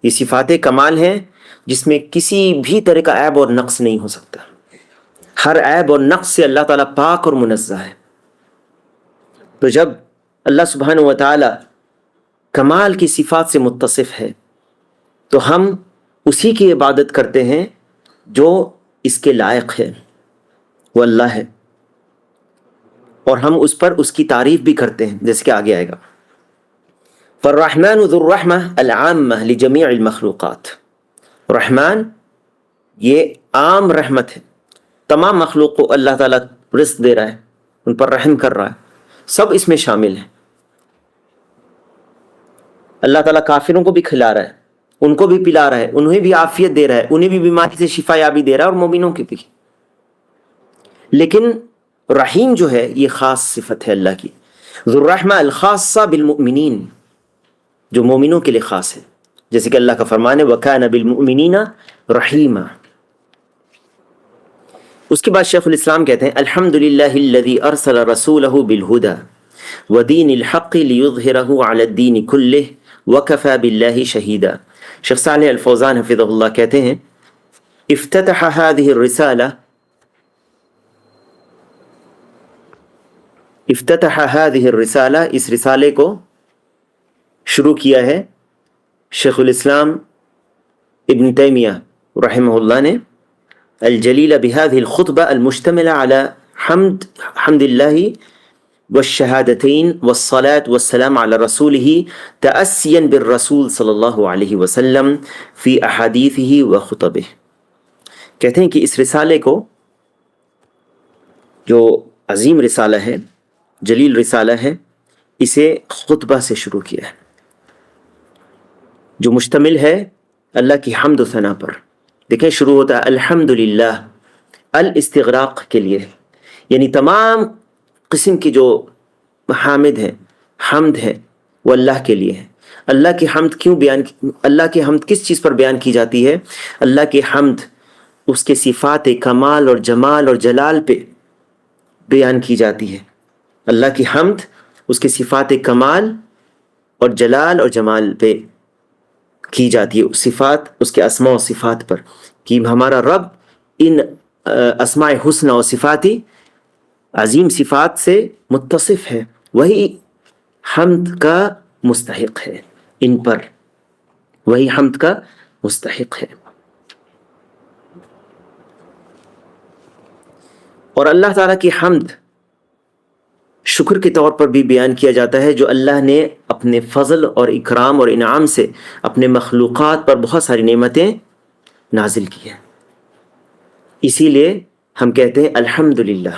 یہ صفات کمال ہیں جس میں کسی بھی طرح کا عیب اور نقص نہیں ہو سکتا. ہر عیب اور نقص سے اللہ تعالیٰ پاک اور منزہ ہے. تو جب اللہ سبحانہ و تعالیٰ کمال کی صفات سے متصف ہے تو ہم اسی کی عبادت کرتے ہیں جو اس کے لائق ہے، وہ اللہ ہے، اور ہم اس پر اس کی تعریف بھی کرتے ہیں جیسے کہ آگے آئے گا. فالرحمن ذو الرحمہ العامہ لجمیع المخلوقات. رحمان یہ عام رحمت ہے، تمام مخلوق کو اللہ تعالیٰ رزق دے رہا ہے، ان پر رحم کر رہا ہے، سب اس میں شامل ہیں. اللہ تعالیٰ کافروں کو بھی کھلا رہا ہے، ان کو بھی پلا رہا ہے، انہیں بھی عافیت دے رہا ہے، انہیں بھی بیماری سے شفا یابی دے رہا ہے، اور مومنوں کی بھی. لیکن رحیم جو ہے یہ خاص صفت ہے اللہ کی، ذو الرحمہ الخاصہ بالمؤمنین، جو مومنوں کے لیے خاص ہے، جیسے کہ اللہ کا فرمان ہے وَكَانَ بِالْمُؤْمِنِينَ رَحِيمًا. اس کے بعد شیخ الاسلام کہتے ہیں الحمدللہ الذی ارسل رسولہ بالہدى ودین الحق لیظہرہ علی الدین کلہ وَكَفَى بِاللَّهِ شَهِيدًا. شیخ صالح الفوزان حفظہ اللہ کہتے ہیں افتتح هذه الرسالة اس رسالے کو شروع کیا ہے شیخ الاسلام ابن تیمیہ رحمہ اللہ نے الجلیل بهذه الخطبة المشتملة على حمد الله والشهادتين والصلاة والسلام على رسوله تأسيا بالرسول صلی اللہ علیہ وسلم في أحاديثه وخطبه. کہتے ہیں کہ اس رسالے کو، جو عظیم رسالہ ہے، جلیل رسالہ ہے، اسے خطبہ سے شروع کیا ہے جو مشتمل ہے اللہ کی حمد و ثنا پر. دیکھیں شروع ہوتا ہے الحمدللہ، الاستغراق کے لیے، یعنی تمام قسم کی جو محامد ہیں، حمد ہے، وہ اللہ کے لیے ہے. اللہ کی حمد اللہ کی حمد کس چیز پر بیان کی جاتی ہے؟ اللہ کی حمد اس کے صفات کمال اور جمال اور جلال پہ بیان کی جاتی ہے. اللہ کی حمد اس کے صفات کمال اور جلال اور جمال پہ کی جاتی ہے، صفات اس کے اسماء و صفات پر، کہ ہمارا رب ان اسماء حسنہ و صفاتی عظیم صفات سے متصف ہے، وہی حمد کا مستحق ہے، ان پر وہی حمد کا مستحق ہے. اور اللہ تعالیٰ کی حمد شکر کے طور پر بھی بیان کیا جاتا ہے، جو اللہ نے اپنے فضل اور اکرام اور انعام سے اپنے مخلوقات پر بہت ساری نعمتیں نازل کی ہیں. اسی لیے ہم کہتے ہیں الحمدللہ.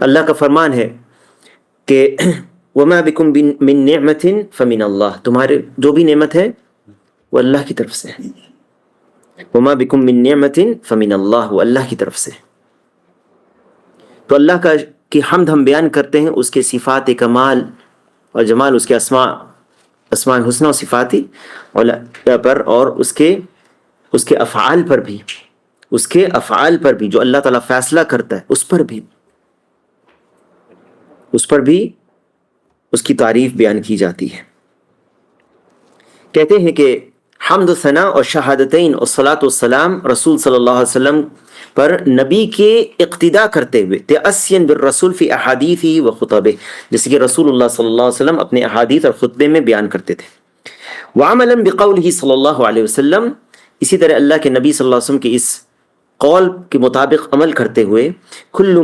اللہ کا فرمان ہے کہ وَمَا بِكُم مِّن نِعْمَةٍ فَمِنَ اللَّهِ، تمہارے جو بھی نعمت ہے وہ اللہ کی طرف سے ہے. وَمَا بِكُم مِّن نِعْمَةٍ فَمِنَ اللَّهِ، وہ اللہ کی طرف سے. تو اللہ کی حمد ہم بیان کرتے ہیں اس کے صفات کمال اور جمال، اس کے اسماء حسنہ و صفاتی پر، اور اس کے افعال پر بھی، جو اللہ تعالیٰ فیصلہ کرتا ہے اس پر بھی اس کی تعریف بیان کی جاتی ہے. کہتے ہیں کہ حمد و ثنا اور شہادتین اور صلاۃ والسلام رسول صلی اللہ علیہ وسلم پر نبی کے اقتداء کرتے ہوئے تأسین بالرسول فی احادیثہ و خطبہ، جیسے کہ رسول اللہ صلی اللہ علیہ وسلم اپنے احادیث اور خطبے میں بیان کرتے تھے. وعملا بقولہ صلی اللہ علیہ وسلم، اسی طرح اللہ کے نبی صلی اللہ علیہ وسلم کے اس قول کے مطابق عمل کرتے ہوئے کل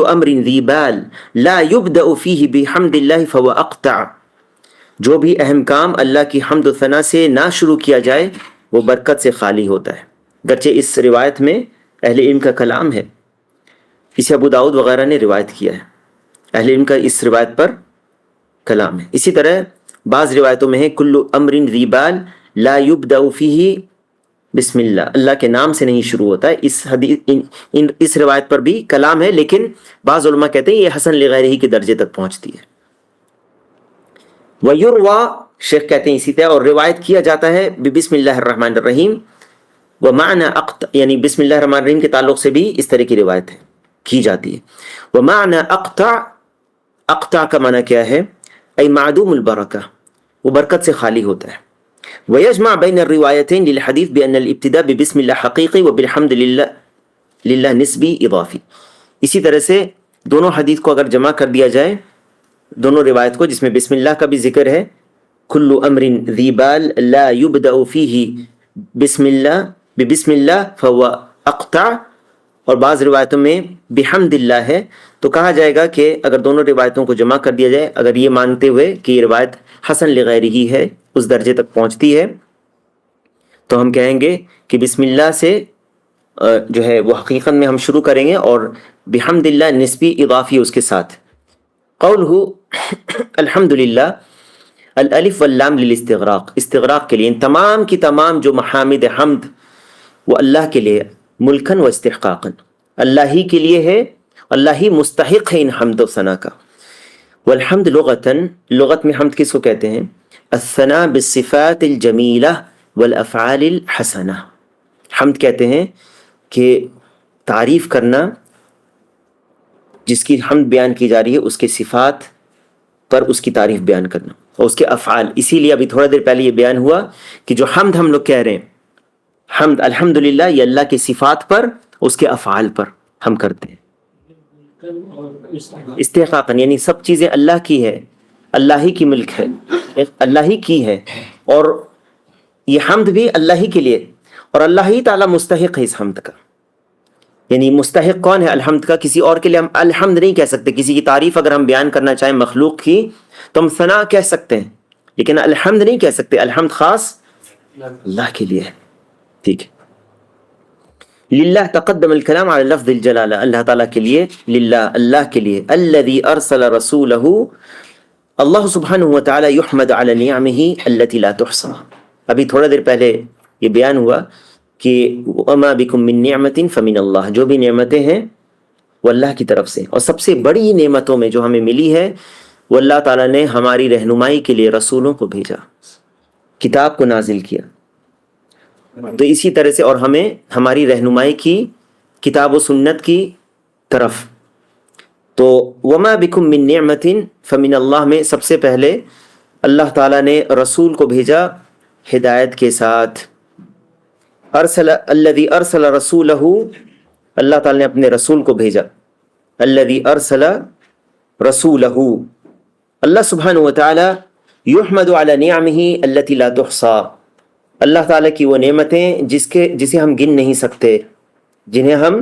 امر ذی بال لا یبدأ فیہ بحمد اللہ فهو اقطع، جو بھی اہم کام اللہ کی حمد و ثنا سے نہ شروع کیا جائے وہ برکت سے خالی ہوتا ہے. گرچہ اس روایت میں اہل علم کا کلام ہے، اسے ابو داؤد وغیرہ نے روایت کیا ہے، اہل علم کا اس روایت پر کلام ہے. اسی طرح بعض روایتوں میں ہے کل امر ذی بال لا یبدأ فیہ بسم اللہ، اللہ کے نام سے نہیں شروع ہوتا ہے. اس روایت پر بھی کلام ہے، لیکن بعض علماء کہتے ہیں یہ حسن لغیرہ کے درجے تک پہنچتی ہے. وَيُرْوَى، شیخ کہتے ہیں اسی طرح، اور روایت کیا جاتا ہے بسم اللہ الرحمن الرحیم ومعنى اقطع، یعنی بسم اللہ الرحمن الرحیم کے تعلق سے بھی اس طرح کی روایت کی جاتی ہے. ومعنى اقطع کا معنی کیا ہے؟ ای معدوم البرکہ، وہ برکت سے خالی ہوتا ہے. ويجمع بين الروايتين للحديث بأن الابتداء ببسم الله حقيقي وبالحمد لله نسبی اضافی. اسی طرح سے دونوں حدیث کو اگر جمع کر دیا جائے، دونوں روایت کو، جس میں بسم اللہ کا بھی ذکر ہے، کل امر ذی بال لا يبدأ فيه بسم اللہ فهو اقطع، اور بعض روایتوں میں بحمد اللہ ہے، تو کہا جائے گا کہ اگر دونوں روایتوں کو جمع کر دیا جائے، اگر یہ مانتے ہوئے کہ یہ روایت حسن لغیرہ ہی ہے، اس درجے تک پہنچتی ہے، تو ہم کہیں گے کہ بسم اللہ سے جو ہے وہ حقیقت میں ہم شروع کریں گے، اور بحمد اللہ نسبی اضافی اس کے ساتھ. قولہ الحمدللہ، الالف واللام للاستغراق، استغراق کے لیے، ان تمام کی تمام جو محامد حمد وہ اللہ کے لیے ملکن و استحقاقا، اللہ ہی کے لیے ہے، اللہ ہی مستحق ہے ان حمد و ثنا کا. والحمد لغت میں حمد کس کو کہتے ہیں؟ الثناء بالصفات الجمیلہ والافعال الحسنہ. حمد کہتے ہیں کہ تعریف کرنا، جس کی حمد بیان کی جا رہی ہے اس کے صفات پر اس کی تعریف بیان کرنا، اور اس کے افعال. اسی لیے ابھی تھوڑا دیر پہلے یہ بیان ہوا کہ جو حمد ہم لوگ کہہ رہے ہیں، حمد الحمدللہ، یہ اللہ کی صفات پر، اس کے افعال پر ہم کرتے ہیں استحقاقاً، یعنی سب چیزیں اللہ کی ہے، اللہ ہی کی ملک ہے، اللہ ہی کی ہے، اور یہ حمد بھی اللہ ہی کے لیے، اور اللہ ہی تعالیٰ مستحق ہے اس حمد کا. یعنی مستحق کون ہے الحمد کا؟ کسی اور کے لیے ہم الحمد نہیں کہہ سکتے. کسی کی تعریف اگر ہم بیان کرنا چاہیں مخلوق کی تو ہم ثنا کہہ سکتے ہیں، لیکن الحمد نہیں کہہ سکتے. الحمد خاص اللہ کے لیے ہے. ٹھیک ہے. للہ تقدم الکلام علی لفظ الجلالہ، اللہ تعالیٰ کے لیے، للہ اللہ کے لیے. الذی ارسل رسولہ، اللہ سبحانہ وتعالی یحمد علی نعمہ التي لا تحصى. ابھی تھوڑا دیر پہلے یہ بیان ہوا کہ وما بکم من نعمت فمن اللہ، جو بھی نعمتیں ہیں وہ اللہ کی طرف سے، اور سب سے بڑی نعمتوں میں جو ہمیں ملی ہے وہ اللہ تعالیٰ نے ہماری رہنمائی کے لیے رسولوں کو بھیجا، کتاب کو نازل کیا. تو اسی طرح سے اور ہمیں ہماری رہنمائی کی کتاب و سنت کی طرف. تو وما بکم من نعمت فمن اللہ میں سب سے پہلے اللہ تعالیٰ نے رسول کو بھیجا ہدایت کے ساتھ. ارسل الذی ارسل رسولہ، اللہ تعالیٰ نے اپنے رسول کو بھیجا. الذی ارسل رسولہ، اللہ سبحانہ وتعالی یحمد علی نعمہ التي لا تحصى، اللہ تعالیٰ کی وہ نعمتیں جسے ہم گن نہیں سکتے، جنہیں ہم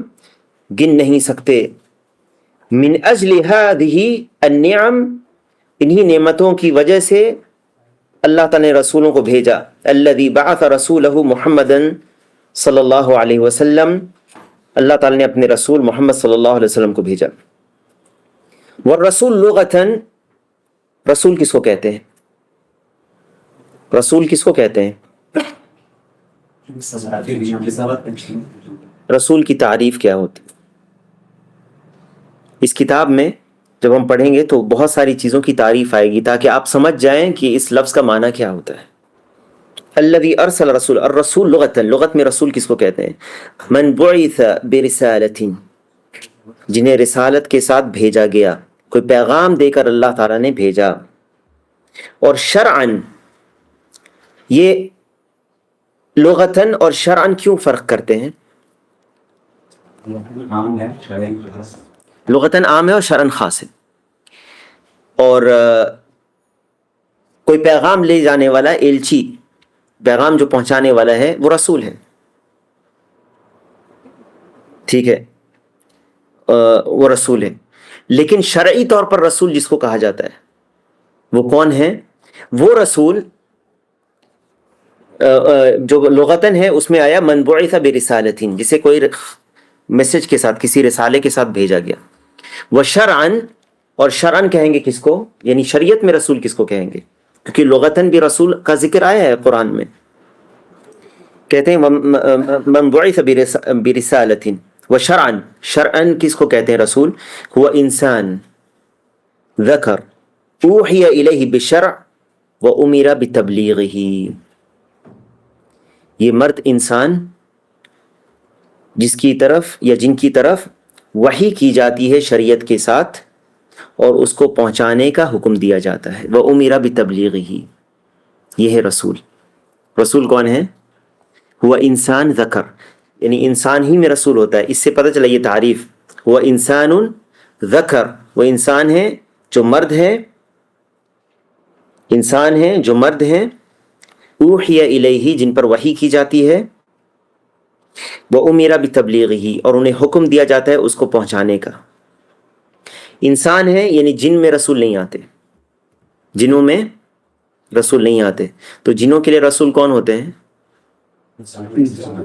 گن نہیں سکتے. من اجل هذه النعم، انہی نعمتوں کی وجہ سے اللہ تعالیٰ نے رسولوں کو بھیجا. الذی بعث رسولہ محمدا صلی اللہ علیہ وسلم، اللہ تعالیٰ نے اپنے رسول محمد صلی اللہ علیہ وسلم کو بھیجا. والرسول لغتاً، رسول کس کو کہتے ہیں؟ رسول کس کو کہتے ہیں؟ رسول کی تعریف کیا ہوتی ہے؟ اس کتاب میں جب ہم پڑھیں گے تو بہت ساری چیزوں کی تعریف آئے گی تاکہ آپ سمجھ جائیں کہ اس لفظ کا معنی کیا ہوتا ہے. الذي ارسل رسول، الرسول لغت میں رسول کس کو کہتے ہیں؟ من بعث برسالۃ، جنہیں رسالت کے ساتھ بھیجا گیا، کوئی پیغام دے کر اللہ تعالیٰ نے بھیجا. اور شرعاً، یہ لغتاً اور شرعاً کیوں فرق کرتے ہیں؟ لغتاً عام ہے اور شرعاً خاص ہے. اور کوئی پیغام لے جانے والا ایلچی، پیغام جو پہنچانے والا ہے وہ رسول ہے. ٹھیک ہے، وہ رسول ہے. لیکن شرعی طور پر رسول جس کو کہا جاتا ہے وہ کون ہے؟ وہ رسول جو لغتاً ہے اس میں آیا من بعث برسالۃ، جسے کوئی میسج کے ساتھ، کسی رسالے کے ساتھ بھیجا گیا. وہ شرعاً، اور شرعاً کہیں گے کس کو؟ یعنی شریعت میں رسول کس کو کہیں گے؟ کیونکہ لغتاً بھی رسول کا ذکر آیا ہے قرآن میں. کہتے ہیں من بعث برسالۃ. وشرعاً، شرعاً کس کو کہتے ہیں رسول؟ هو انسان ذکر اوحی الیہ بالشرع وامر بتبلیغہ، یہ مرد انسان جس کی طرف یا جن کی طرف وحی کی جاتی ہے شریعت کے ساتھ اور اس کو پہنچانے کا حکم دیا جاتا ہے. وامر بتبلیغہ، یہ ہے رسول. رسول کون ہے؟ ہوا انسان ذکر، یعنی انسان ہی میں رسول ہوتا ہے. اس سے پتہ چلا یہ تعریف، ہوا انسان ذکر، وہ انسان ہے جو مرد ہے، انسان ہیں جو مرد ہیں، اوحی الیہ، جن پر وحی کی جاتی ہے، وامر بتبلیغہ، اور انہیں حکم دیا جاتا ہے اس کو پہنچانے کا. انسان ہے یعنی جن میں رسول نہیں آتے، جنوں میں رسول نہیں آتے. تو جنوں کے لیے رسول کون ہوتے ہیں؟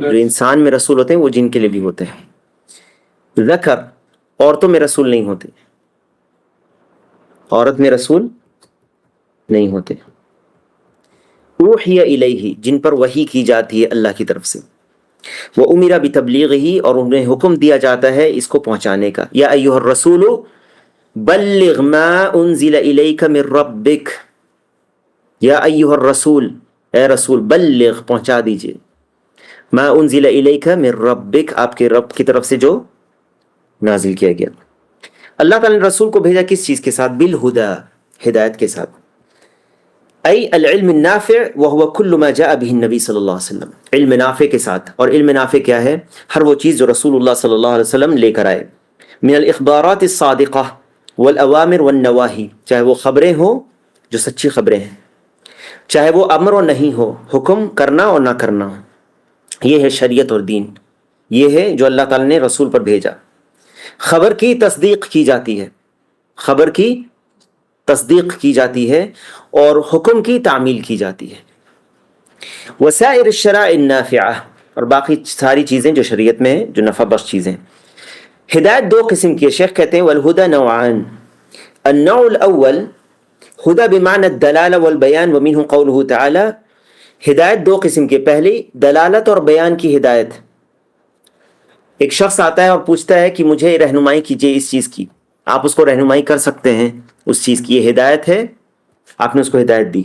جو انسان میں رسول ہوتے ہیں وہ جن کے لیے بھی ہوتے ہیں. ذکر، عورتوں میں رسول نہیں ہوتے، عورت میں رسول نہیں ہوتے. اوحی الیہ، جن پر وحی کی جاتی ہے اللہ کی طرف سے. وامر بتبلیغہ، اور انہیں حکم دیا جاتا ہے اس کو پہنچانے کا. یا ایھا الرسول بلغ ما انزل الیک من ربک، یا ایھا الرسول، اے رسول، بلغ، پہنچا دیجئے، ما انزل الیک من ربک، آپ کے رب کی طرف سے جو نازل کیا گیا. اللہ تعالیٰ نے رسول کو بھیجا کس چیز کے ساتھ؟ بالہدیٰ، ہدایت کے ساتھ. ای العلم النافع وهو كل ما جاء به النبی صلی اللہ علیہ وسلم، علم نافع کے ساتھ. اور علم نافع کیا ہے؟ ہر وہ چیز جو رسول اللہ صلی اللہ علیہ وسلم لے کر آئے. من الاخبارات الصادقہ والاوامر والنواہی، چاہے وہ خبریں ہوں جو سچی خبریں ہیں، چاہے وہ امر و نہیں ہو، حکم کرنا اور نہ کرنا ہو. یہ ہے شریعت اور دین، یہ ہے جو اللہ تعالیٰ نے رسول پر بھیجا. خبر کی تصدیق کی جاتی ہے، خبر کی تصدیق کی جاتی ہے اور حکم کی تعمیل کی جاتی ہے. وسائر الشرائع النافعہ، اور باقی ساری چیزیں جو شریعت میں ہیں جو نفع بخش چیزیں. ہدایت دو قسم کی ہے. شیخ کہتے ہیں والہدى نوعان. النوع الاول ہدى بمعنى الدلالة والبیان ومنه قوله تعالی. ہدایت دو قسم کی، پہلی دلالت اور بیان کی ہدایت. ایک شخص آتا ہے اور پوچھتا ہے کہ مجھے رہنمائی کیجیے اس چیز کی، آپ اس کو رہنمائی کر سکتے ہیں اس چیز کی، یہ ہدایت ہے، آپ نے اس کو ہدایت دی،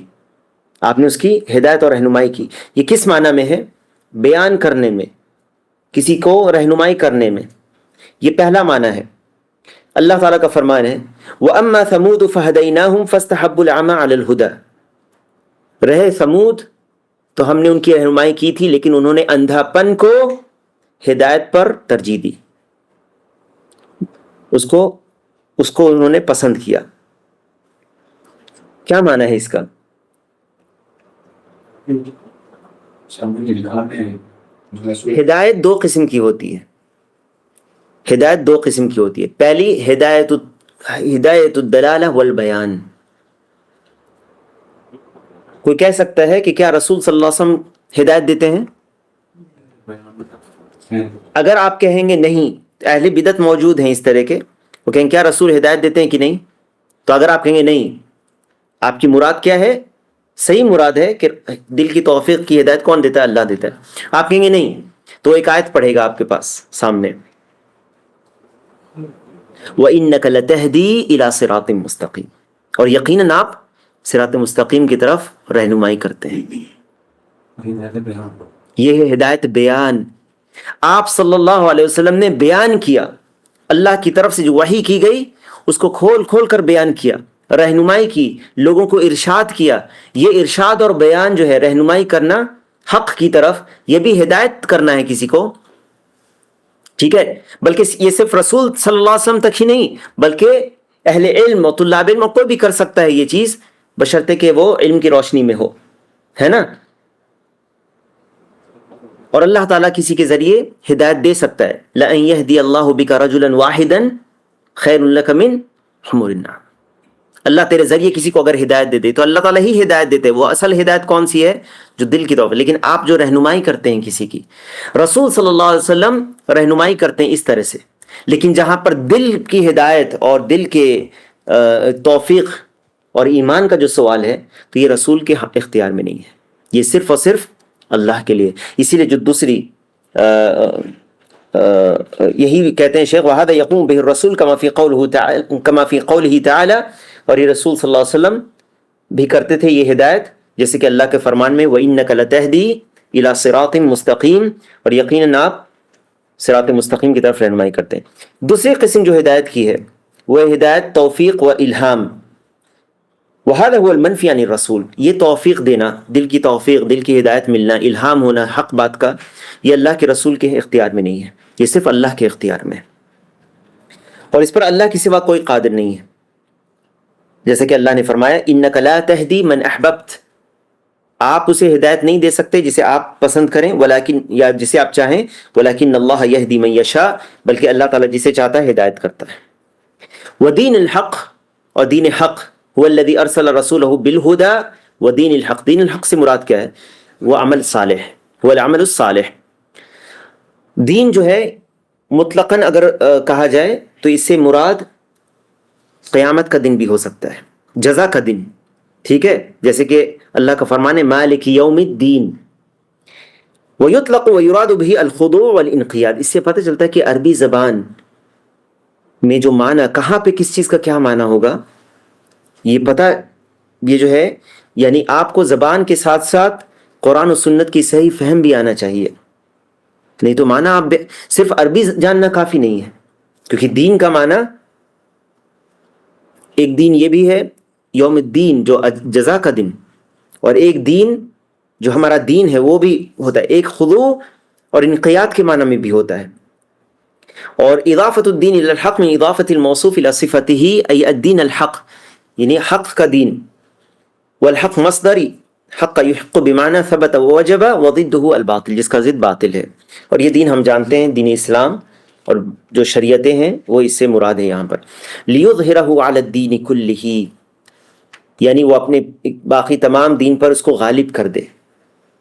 آپ نے اس کی ہدایت اور رہنمائی کی. یہ کس معنی میں ہے؟ بیان کرنے میں، کسی کو رہنمائی کرنے میں. یہ پہلا معنی ہے. اللہ تعالیٰ کا فرمان ہے وَأَمَّا ثَمُودُ فَهَدَيْنَاهُمْ فَاسْتَحَبُّوا الْعَمَى عَلَى الْهُدَى. رہے سمود تو ہم نے ان کی رہنمائی کی تھی لیکن انہوں نے اندھا پن کو ہدایت پر ترجیح دی، اس کو انہوں نے پسند کیا. کیا معنی ہے اس کا؟ ہدایت دو قسم کی ہوتی ہے، ہدایت دو قسم کی ہوتی ہے. پہلی ہدایت الدلالہ والبیان. کوئی کہہ سکتا ہے کہ کیا رسول صلی اللہ علیہ وسلم ہدایت دیتے ہیں؟ اگر آپ کہیں گے نہیں، اہل بدعت موجود ہیں اس طرح کے، وہ کہیں کیا رسول ہدایت دیتے ہیں کہ نہیں، تو اگر آپ کہیں گے نہیں، آپ کی مراد کیا ہے؟ صحیح مراد ہے کہ دل کی توفیق کی ہدایت کون دیتا ہے؟ اللہ دیتا ہے. آپ کہیں گے نہیں، تو ایک آیت پڑھے گا آپ کے پاس سامنے وَإِنَّكَ لَتَهْدِي إِلَى صِرَاطٍ مُسْتَقِيمٍ، اور یقیناً آپ صراط مستقیم کی طرف رہنمائی کرتے ہیں. یہ ہے ہدایت بیان. آپ صلی اللہ علیہ وسلم نے بیان کیا، اللہ کی طرف سے جو وحی کی گئی اس کو کھول کھول کر بیان کیا، رہنمائی کی، لوگوں کو ارشاد کیا. یہ ارشاد اور بیان جو ہے، رہنمائی کرنا حق کی طرف، یہ بھی ہدایت کرنا ہے کسی کو، ٹھیک ہے. بلکہ یہ صرف رسول صلی اللہ علیہ وسلم تک ہی نہیں، بلکہ اہل علم و طلاب علم کوئی بھی کر سکتا ہے یہ چیز، بشرطے کہ وہ علم کی روشنی میں ہو، ہے نا. اور اللہ تعالیٰ کسی کے ذریعے ہدایت دے سکتا ہے. لَأَن يَهْدِيَ اللَّهُ بِكَ رَجُلًا وَاحِدًا خَيْرٌ لَكَ مِنْ حُمُرِ النَّعَمِ. اللہ تیرے ذریعے کسی کو اگر ہدایت دے دے تو اللہ تعالیٰ ہی ہدایت دیتے. وہ اصل ہدایت کون سی ہے؟ جو دل کی طرف. لیکن آپ جو رہنمائی کرتے ہیں کسی کی، رسول صلی اللہ علیہ وسلم رہنمائی کرتے ہیں اس طرح سے، لیکن جہاں پر دل کی ہدایت اور دل کے توفیق اور ایمان کا جو سوال ہے تو یہ رسول کے اختیار میں نہیں ہے، یہ صرف اور صرف اللہ کے لیے. اسی لیے جو دوسری یہی کہتے ہیں شیخ وَهَذَا يَقُومُ بِهِ الرَّسُولُ كَمَا فِي قَوْلِهِ تَعَالَى. اور یہ رسول صلی اللہ علیہ وسلم بھی کرتے تھے یہ ہدایت، جیسے کہ اللہ کے فرمان میں وَإِنَّكَ لَتَهْدِي إِلَى صِرَاطٍ مُسْتَقِيمٍ، اور یقیناً آپ صراط مستقیم کی طرف رہنمائی کرتے ہیں. دوسری قسم جو ہدایت کی ہے وہ ہدایت توفیق و الہام. وَهَذَا هُوَ الْمَنْفِي عَنِ الرَّسُولِ. یہ توفیق دینا، دل کی توفیق، دل کی ہدایت ملنا، الہام ہونا حق بات کا، یہ اللہ کے رسول کے اختیار میں نہیں ہے، یہ صرف اللہ کے اختیار میں ہے، اور اس پر اللہ کے سوا کوئی قادر نہیں ہے. جیسے کہ اللہ نے فرمایا اِنَّكَ لَا تَهْدِي مَنْ أَحْبَبْتَ. آپ اسے ہدایت نہیں دے سکتے جسے آپ پسند کریں، ولیکن یا جسے آپ چاہیں، ولیکن اللہ یہدی من یشاء، بلکہ اللہ تعالیٰ جسے چاہتا ہے ہدایت کرتا ہے. ودین الحق، اور دین حق، هو الذی ارسل رسولہ بالہدی ودین الحق. دین الحق سے مراد کیا ہے؟ وہ عمل صالح، وہ العمل الصالح. دین جو ہے مطلقاً اگر کہا جائے تو اس سے مراد قیامت کا دن بھی ہو سکتا ہے، جزا کا دن، ٹھیک ہے. جیسے کہ اللہ کا فرمان ہے مالک یوم الدین. وَيُطْلَقُ وَيُرَادُ بِهِ الْخُضُوعُ وَالْإِنْقِيَادُ. اس سے پتہ چلتا ہے کہ عربی زبان میں جو معنی، کہاں پہ کس چیز کا کیا معنی ہوگا، یہ پتہ، یہ جو ہے یعنی آپ کو زبان کے ساتھ ساتھ قرآن و سنت کی صحیح فہم بھی آنا چاہیے. نہیں تو معنی آپ صرف عربی جاننا کافی نہیں ہے، کیونکہ دین کا معنی ایک دین یہ بھی ہے یوم الدین جو جزا کا دن، اور ایک دین جو ہمارا دین ہے وہ بھی ہوتا ہے، ایک خضوع اور انقیاد کے معنی میں بھی ہوتا ہے. اور اضافت الدین الی الحق من اضافت الموصوف الی صفته ای الدین الحق، یعنی حق کا دین. والحق مصدری حق یحق بمعنی ثبت ووجب وضده الباطل، جس کا ضد باطل ہے. اور یہ دین ہم جانتے ہیں دین اسلام، اور جو شریعتیں ہیں وہ اس سے مراد ہے یہاں پر. لیظہرہ علی الدین کلہ، یعنی وہ اپنے باقی تمام دین پر اس کو غالب کر دے.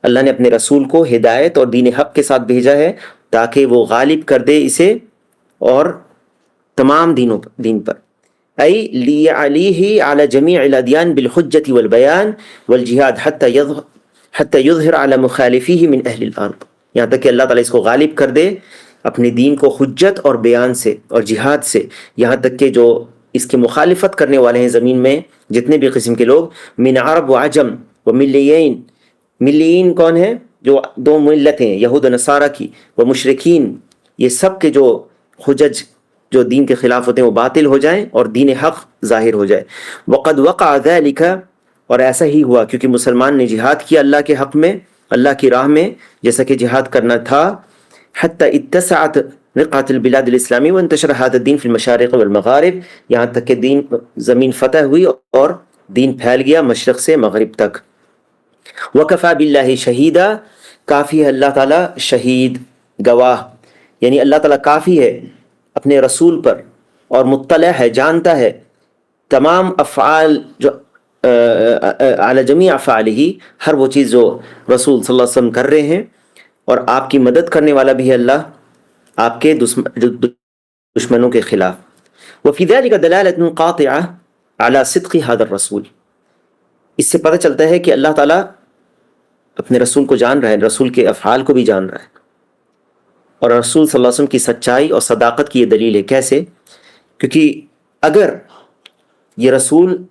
اللہ نے اپنے رسول کو ہدایت اور دین حق کے ساتھ بھیجا ہے تاکہ وہ غالب کر دے اسے اور تمام دین پر. ای لیعلیہ علی جمیع الادیان بالحجۃ والبیان والجہاد حتی یظہر علی مخالفیہ من اہل الارض، یہاں تک کہ اللہ تعالیٰ اس کو غالب کر دے اپنے دین کو حجت اور بیان سے اور جہاد سے، یہاں تک کہ جو اس کی مخالفت کرنے والے ہیں زمین میں جتنے بھی قسم کے لوگ، من عرب و عجم و ملیین. ملیین کون ہیں؟ جو دو ملتیں یہود و نصارہ کی، و مشرکین، یہ سب کے جو حجج جو دین کے خلاف ہوتے ہیں وہ باطل ہو جائیں اور دین حق ظاہر ہو جائے. وقد وقع ذلك، اور ایسا ہی ہوا کیونکہ مسلمان نے جہاد کیا اللہ کے حق میں، اللہ کی راہ میں جیسا کہ جہاد کرنا تھا. حتی اتسعت رقعۃ البلاد الاسلامی وانتشر هذا الدین فی المشارق والمغارب، یہاں تک کہ زمین فتح ہوئی اور دین پھیل گیا مشرق سے مغرب تک. وکفی باللہ شہیدا، کافی ہے اللہ تعالیٰ شہید گواہ، یعنی اللہ تعالیٰ کافی ہے اپنے رسول پر اور مطلع ہے، جانتا ہے تمام افعال جو علی جمیع افعالہ، ہر وہ چیز جو رسول صلی اللہ علیہ وسلم کر رہے ہیں، اور آپ کی مدد کرنے والا بھی ہے اللہ آپ کے دشمنوں کے خلاف. وفی ذلک دلالۃ قاطعہ علی صدق ھذا الرسول، اس سے پتہ چلتا ہے کہ اللہ تعالیٰ اپنے رسول کو جان رہا ہے، رسول کے افعال کو بھی جان رہا ہے، اور رسول صلی اللہ علیہ وسلم کی سچائی اور صداقت کی یہ دلیل ہے. کیسے؟ کیونکہ اگر یہ رسول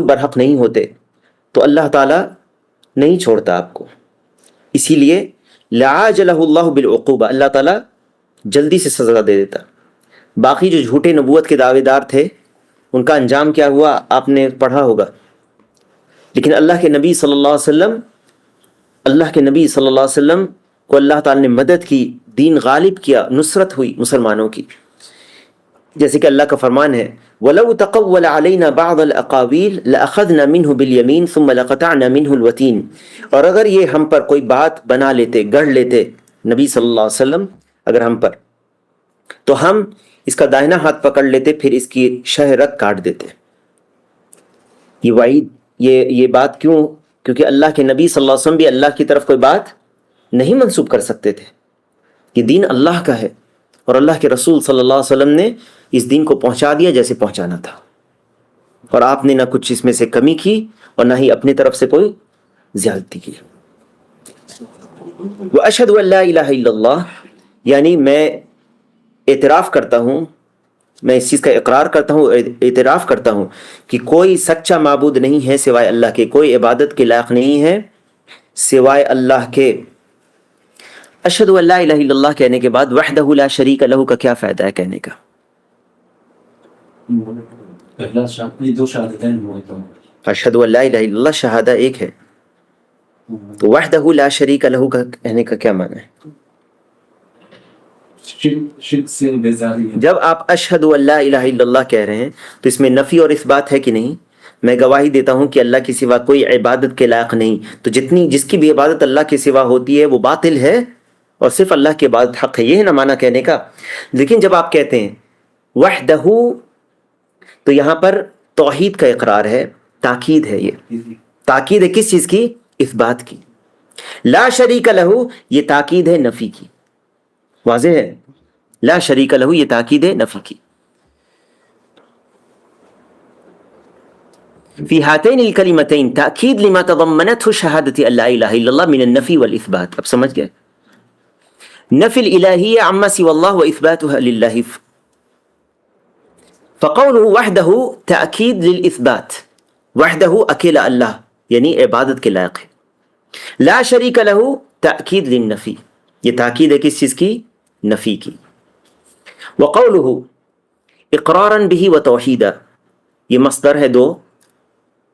برحق نہیں ہوتے تو اللہ تعالیٰ نہیں چھوڑتا آپ کو، اسی لیے لعاجلہ اللہ بالعقوبہ، اللہ تعالیٰ جلدی سے سزا دے دیتا. باقی جو جھوٹے نبوت کے دعوے دار تھے ان کا انجام کیا ہوا آپ نے پڑھا ہوگا، لیکن اللہ کے نبی صلی اللہ علیہ وسلم کو اللہ تعالیٰ نے مدد کی، دین غالب کیا، نصرت ہوئی مسلمانوں کی. جیسے کہ اللہ کا فرمان ہے وَلَوْ تَقَوَّلَ عَلَيْنَا بَعْضَ الْأَقَاوِيلِ لَأَخَذْنَا مِنْهُ بِالْيَمِينِ ثُمَّ لَقَطَعْنَا مِنْهُ الْوَتِينَ، اور اگر یہ ہم پر کوئی بات بنا لیتے، گڑھ لیتے نبی صلی اللہ علیہ وسلم اگر ہم پر، تو ہم اس کا دائنا ہاتھ پکڑ لیتے، پھر اس کی شہ رگ کاٹ دیتے. یہ وعید، یہ بات کیوں؟ کیونکہ اللہ کے نبی صلی اللہ علیہ وسلم بھی اللہ کی طرف کوئی بات نہیں منسوب کر سکتے تھے. یہ دین اللہ کا ہے اور اللہ کے رسول صلی اللہ علیہ وسلم نے اس دین کو پہنچا دیا جیسے پہنچانا تھا، اور آپ نے نہ کچھ اس میں سے کمی کی اور نہ ہی اپنی طرف سے کوئی زیادتی کی. وَأَشْهَدُ أَن لَا إِلَهَ إِلَّا اللَّهُ، یعنی میں اعتراف کرتا ہوں، میں اس چیز کا اقرار کرتا ہوں، اعتراف کرتا ہوں کہ کوئی سچا معبود نہیں ہے سوائے اللہ کے، کوئی عبادت کے لائق نہیں ہے سوائے اللہ کے. اشہد ان لا الہ الا اللہ کہنے کے بعد وحدہ لا شریک لہ کا کیا فائدہ ہے کہنے کا؟ اشہد ان لا الہ الا اللہ شہادہ ایک ہے، تو وحدہ لا شریک لہ کا کہنے کا کیا معنی ہے؟ جب آپ اشہد ان لا الہ الا اللہ کہہ رہے ہیں تو اس میں نفی اور اثبات ہے کہ نہیں؟ میں گواہی دیتا ہوں کہ اللہ کے سوا کوئی عبادت کے لائق نہیں، تو جس کی بھی عبادت اللہ کے سوا ہوتی ہے وہ باطل ہے اور صرف اللہ کی عبادت حق ہے. یہ ہے نا معنی کہنے کا. لیکن جب آپ کہتے ہیں وحدہ، تو یہاں پر توحید کا اقرار ہے، تاکید ہے. یہ تاکید ہے کس چیز کی؟ اثبات کی. لا شریک لہ یہ تاکید ہے نفی کی. واضح ہے؟ لا شریک لہ یہ تاکید ہے نفی کی. فی ہاتین الکلمتین تاکید لما تضمنته شہادت ان لا الہ الا اللہ من النفی والاثبات. اب سمجھ گئے؟ نفی الالہیہ عما سوى اللہ واثباتها للہ. فقوله وحدہ تاکید للاثبات، وحدہ اکیلا اللہ یعنی عبادت کے لائق ہے. لا شریک لہ تاکید للنفی، یہ تاکید ہے کس چیز کی؟ نفی کی. وقوله اقرارا به وتوحیدا، یہ مصدر ہے دو،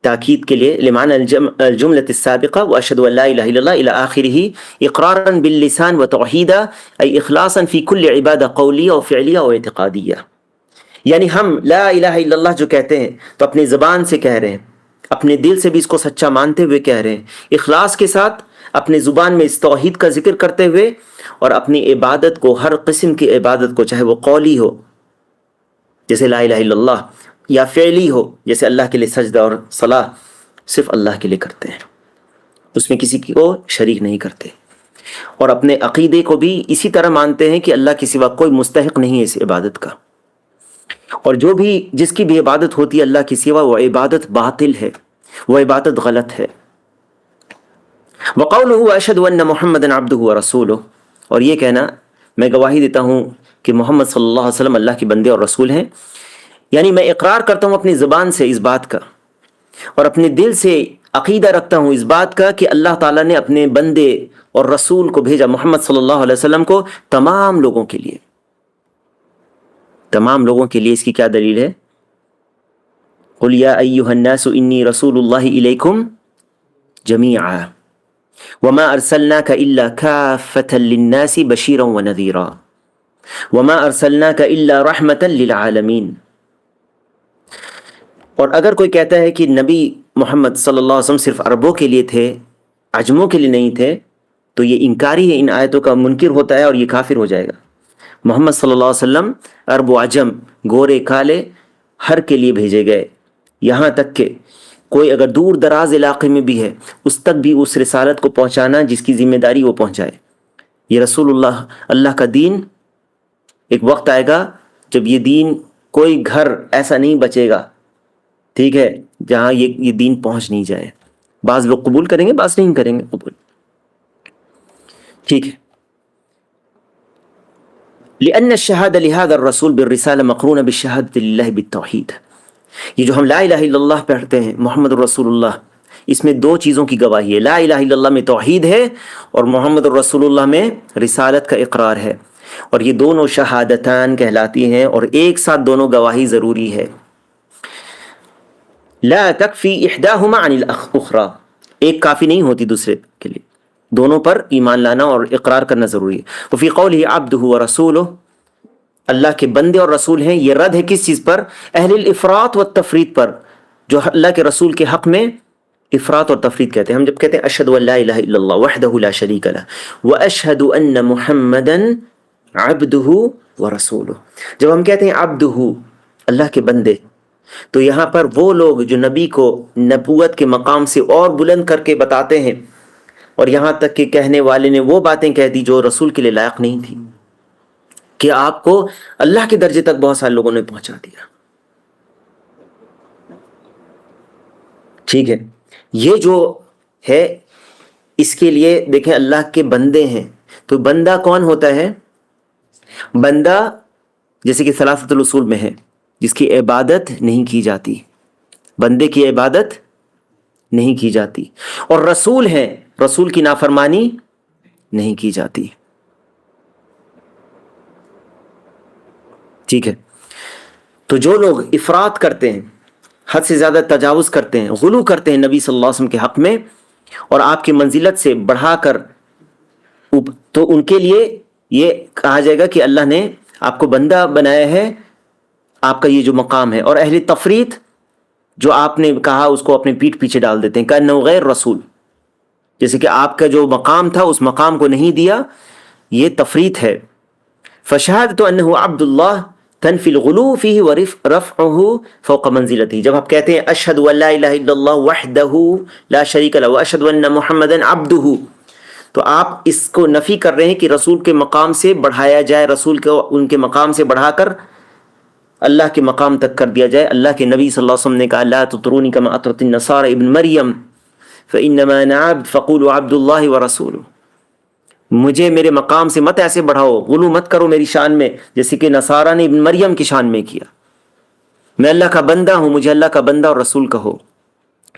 تاکید کے لیے لمعنى الجملة السابقة وأشهد أن لا إله إلا الله إلى آخره إقرارا باللسان وتوحيدا أي إخلاصا في كل عبادة قولية وفعلية واعتقادية. یعنی ہم لا الہ الا اللہ جو کہتے ہیں تو اپنی زبان سے کہہ رہے ہیں، اپنے دل سے بھی اس کو سچا مانتے ہوئے کہہ رہے ہیں، اخلاص کے ساتھ اپنے زبان میں اس توحید کا ذکر کرتے ہوئے، اور اپنی عبادت کو، ہر قسم کی عبادت کو، چاہے وہ قولی ہو جیسے لا الہ الا اللہ، یا فعلی ہو جیسے اللہ کے لیے سجدہ اور صلاح صرف اللہ کے لیے کرتے ہیں، اس میں کسی کو شریک نہیں کرتے، اور اپنے عقیدے کو بھی اسی طرح مانتے ہیں کہ اللہ کے سوا کوئی مستحق نہیں ہے اس عبادت کا، اور جو بھی جس کی بھی عبادت ہوتی ہے اللہ کے سوا وہ عبادت باطل ہے، وہ عبادت غلط ہے۔ وقولہ واشہد ان محمدا عبدہ ورسولہ، اور یہ کہنا میں گواہی دیتا ہوں کہ محمد صلی اللہ علیہ وسلم اللہ کے بندے اور رسول ہیں، یعنی میں اقرار کرتا ہوں اپنی زبان سے اس بات کا، اور اپنے دل سے عقیدہ رکھتا ہوں اس بات کا کہ اللہ تعالیٰ نے اپنے بندے اور رسول کو بھیجا محمد صلی اللہ علیہ وسلم کو تمام لوگوں کے لیے، تمام لوگوں کے لیے۔ اس کی کیا دلیل ہے؟ قل یا ایھا الناس انی رسول اللہ الیکم جمیعا وما ارسلناک الا کافۃ للناس بشیرا ونذیرا وما ارسلناک الا رحمۃ للعالمین۔ اور اگر کوئی کہتا ہے کہ نبی محمد صلی اللہ علیہ وسلم صرف عربوں کے لیے تھے، عجموں کے لیے نہیں تھے، تو یہ انکاری ہے، ان آیتوں کا منکر ہوتا ہے اور یہ کافر ہو جائے گا۔ محمد صلی اللہ علیہ وسلم عرب و عجم، گورے کالے، ہر کے لیے بھیجے گئے، یہاں تک کہ کوئی اگر دور دراز علاقے میں بھی ہے اس تک بھی اس رسالت کو پہنچانا جس کی ذمہ داری وہ پہنچائے۔ یہ رسول اللہ کا دین، ایک وقت آئے گا جب یہ دین، کوئی گھر ایسا نہیں بچے گا، ٹھیک ہے، جہاں یہ دین پہنچ نہیں جائے۔ بعض لوگ قبول کریں گے، بعض نہیں کریں گے قبول، ٹھیک ہے۔ لأن الشهادة لهذا الرسول بالرسالة مقرونة بالشهادة لله بالتوحید۔ یہ جو ہم لا الہ الا اللہ پڑھتے ہیں محمد الرسول اللہ، اس میں دو چیزوں کی گواہی ہے، لا الہ الا اللہ میں توحید ہے اور محمد الرسول اللہ میں رسالت کا اقرار ہے، اور یہ دونوں شہادتان کہلاتی ہیں، اور ایک ساتھ دونوں گواہی ضروری ہے۔ لا تکفی احداہما عن الاخری، ایک کافی نہیں ہوتی دوسرے کے لیے، دونوں پر ایمان لانا اور اقرار کرنا ضروری ہے۔ وفی قولہ عبدہ ورسولہ، اللہ کے بندے اور رسول ہیں، یہ رد ہے کس چیز پر؟ اہل الافراط والتفریط پر، جو اللہ کے رسول کے حق میں افراط اور تفریط کہتے ہیں۔ ہم جب کہتے ہیں اشہد ان لا الہ الا اللہ وحدہ لا شریک لہ واشہد ان محمدا عبدہ ورسولہ، جب ہم کہتے ہیں عبدہ، اللہ کے بندے، تو یہاں پر وہ لوگ جو نبی کو نبوت کے مقام سے اور بلند کر کے بتاتے ہیں، اور یہاں تک کہ کہنے والے نے وہ باتیں کہہ دی جو رسول کے لیے لائق نہیں تھی، کہ آپ کو اللہ کے درجے تک بہت سارے لوگوں نے پہنچا دیا، ٹھیک ہے۔ یہ جو ہے اس کے لیے دیکھیں اللہ کے بندے ہیں، تو بندہ کون ہوتا ہے؟ بندہ جیسے کہ ثلاثۃ الاصول میں ہے، جس کی عبادت نہیں کی جاتی، بندے کی عبادت نہیں کی جاتی، اور رسول ہیں، رسول کی نافرمانی نہیں کی جاتی، ٹھیک ہے۔ تو جو لوگ افراط کرتے ہیں، حد سے زیادہ تجاوز کرتے ہیں، غلو کرتے ہیں نبی صلی اللہ علیہ وسلم کے حق میں اور آپ کی منزلت سے بڑھا کر، تو ان کے لیے یہ کہا جائے گا کہ اللہ نے آپ کو بندہ بنایا ہے، آپ کا یہ جو مقام ہے۔ اور اہل تفریط جو آپ نے کہا اس کو اپنے پیٹھ پیچھے ڈال دیتے ہیں، کأنہ غیر رسول، جیسے کہ آپ کا جو مقام تھا اس مقام کو نہیں دیا، یہ تفریط ہے۔ فشہادۃ انہ عبد اللہ تنفی الغلو فیہ ورفعہ فوق منزلتہ، جب آپ کہتے ہیں اشہد ان لا الہ الا اللہ وحدہ لا شریک لہ واشہد ان محمدا عبدہ، تو آپ اس کو نفی کر رہے ہیں کہ رسول کے مقام سے بڑھایا جائے، رسول کو ان کے مقام سے بڑھا کر اللہ کے مقام تک کر دیا جائے۔ اللہ کے نبی صلی اللہ علیہ وسلم نے کہا لا تطرونی کما اطرت النصارى ابن مریم فانما انا عبد فقولوا عبد اللہ ورسولہ، مجھے میرے مقام سے مت ایسے بڑھاؤ، غلو مت کرو میری شان میں جیسے کہ نصارہ نے ابن مریم کی شان میں کیا، میں اللہ کا بندہ ہوں، مجھے اللہ کا بندہ اور رسول کہو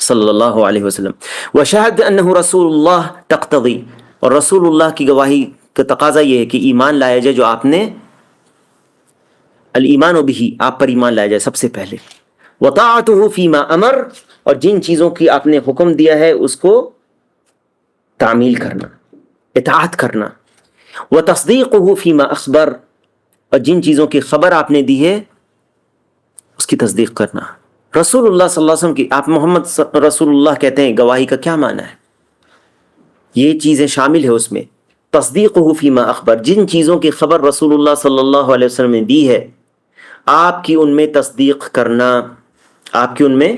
صلی اللہ علیہ وسلم۔ وشہد انہ رسول اللہ تقتضی، اور رسول اللہ کی گواہی کا تقاضا یہ ہے کہ ایمان لایا جائے جو آپ نے، الایمان بہ، آپ پر ایمان لایا جائے سب سے پہلے، وطاعتہ فیما امر، اور جن چیزوں کی آپ نے حکم دیا ہے اس کو تعمیل کرنا، اطاعت کرنا، وتصدیقہ فیما اخبر، اور جن چیزوں کی خبر آپ نے دی ہے اس کی تصدیق کرنا۔ رسول اللہ صلی اللہ علیہ وسلم کی، آپ محمد رسول اللہ کہتے ہیں، گواہی کا کیا معنی ہے؟ یہ چیزیں شامل ہے اس میں، تصدیقہ فیما اخبر، جن چیزوں کی خبر رسول اللہ صلی اللہ علیہ وسلم نے دی ہے آپ کی ان میں تصدیق کرنا، آپ کی ان میں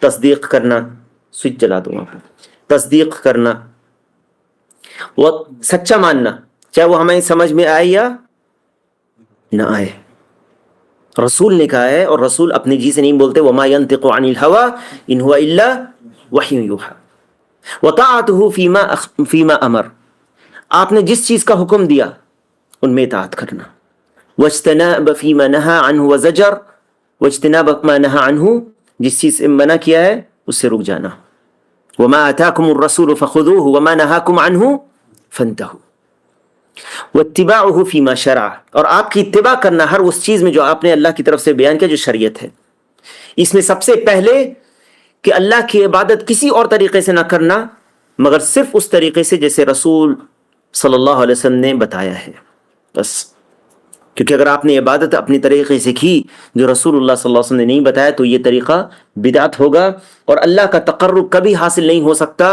تصدیق کرنا، سوئچ چلا دوں آپ، تصدیق کرنا، وہ سچا ماننا، چاہے وہ ہمیں سمجھ میں آئے یا نہ آئے۔ رسول نے کہا ہے، اور رسول اپنے جی سے نہیں بولتے، وما ينطق عن الهوى ان هو الا وحی یوحى، وطاعته فیما امر، آپ نے جس چیز کا حکم دیا ان میں اطاعت کرنا، واجتناب فیما نہى عنه وزجر، واجتناب ما نہى عنه، جس چیز سے منع کیا ہے اس سے رک جانا، وما آتاکم الرسول فخذوه وما نہاکم عنه فانتهوا، واتباعه فیما شرع، اور آپ کی اتباع کرنا ہر اس چیز میں جو آپ نے اللہ کی طرف سے بیان کیا جو شریعت ہے۔ اس میں سب سے پہلے کہ اللہ کی عبادت کسی اور طریقے سے نہ کرنا مگر صرف اس طریقے سے جیسے رسول صلی اللہ علیہ وسلم نے بتایا ہے، بس۔ کیونکہ اگر آپ نے عبادت اپنی طریقے سے کی جو رسول اللہ صلی اللہ علیہ وسلم نے نہیں بتایا تو یہ طریقہ بدعت ہوگا، اور اللہ کا تقرب کبھی حاصل نہیں ہو سکتا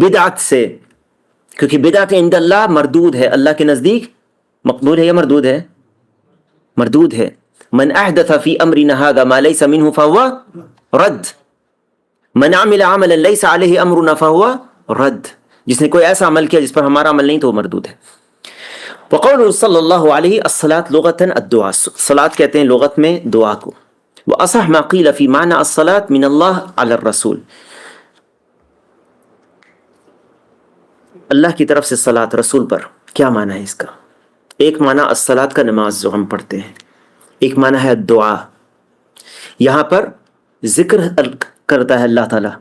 بدعت سے، کیونکہ بدعت عند اللہ مردود ہے، اللہ کے نزدیک مقبول ہے یا مردود ہے؟ مردود ہے۔ من احدث فی امرنا هذا ما ليس منه فهو رد، من عمل عملا ليس عليه امرنا فهو رد، جس نے کوئی ایسا عمل کیا جس پر ہمارا عمل نہیں تو وہ مردود ہے۔ وقول صلی اللہ علیہ الصلاۃ لغة الدعاء، صلاۃ کہتے ہیں لغت میں دعا کو۔ واصح ما قیل فی معنى الصلاۃ من اللہ علی الرسول، اللہ کی طرف سے صلاۃ رسول پر کیا معنی ہے اس کا؟ ایک معنی الصلاۃ کا نماز جو ہم پڑھتے ہیں، ایک معنی ہے دعا، یہاں پر ذکر کرتا ہے اللہ تعالیٰ،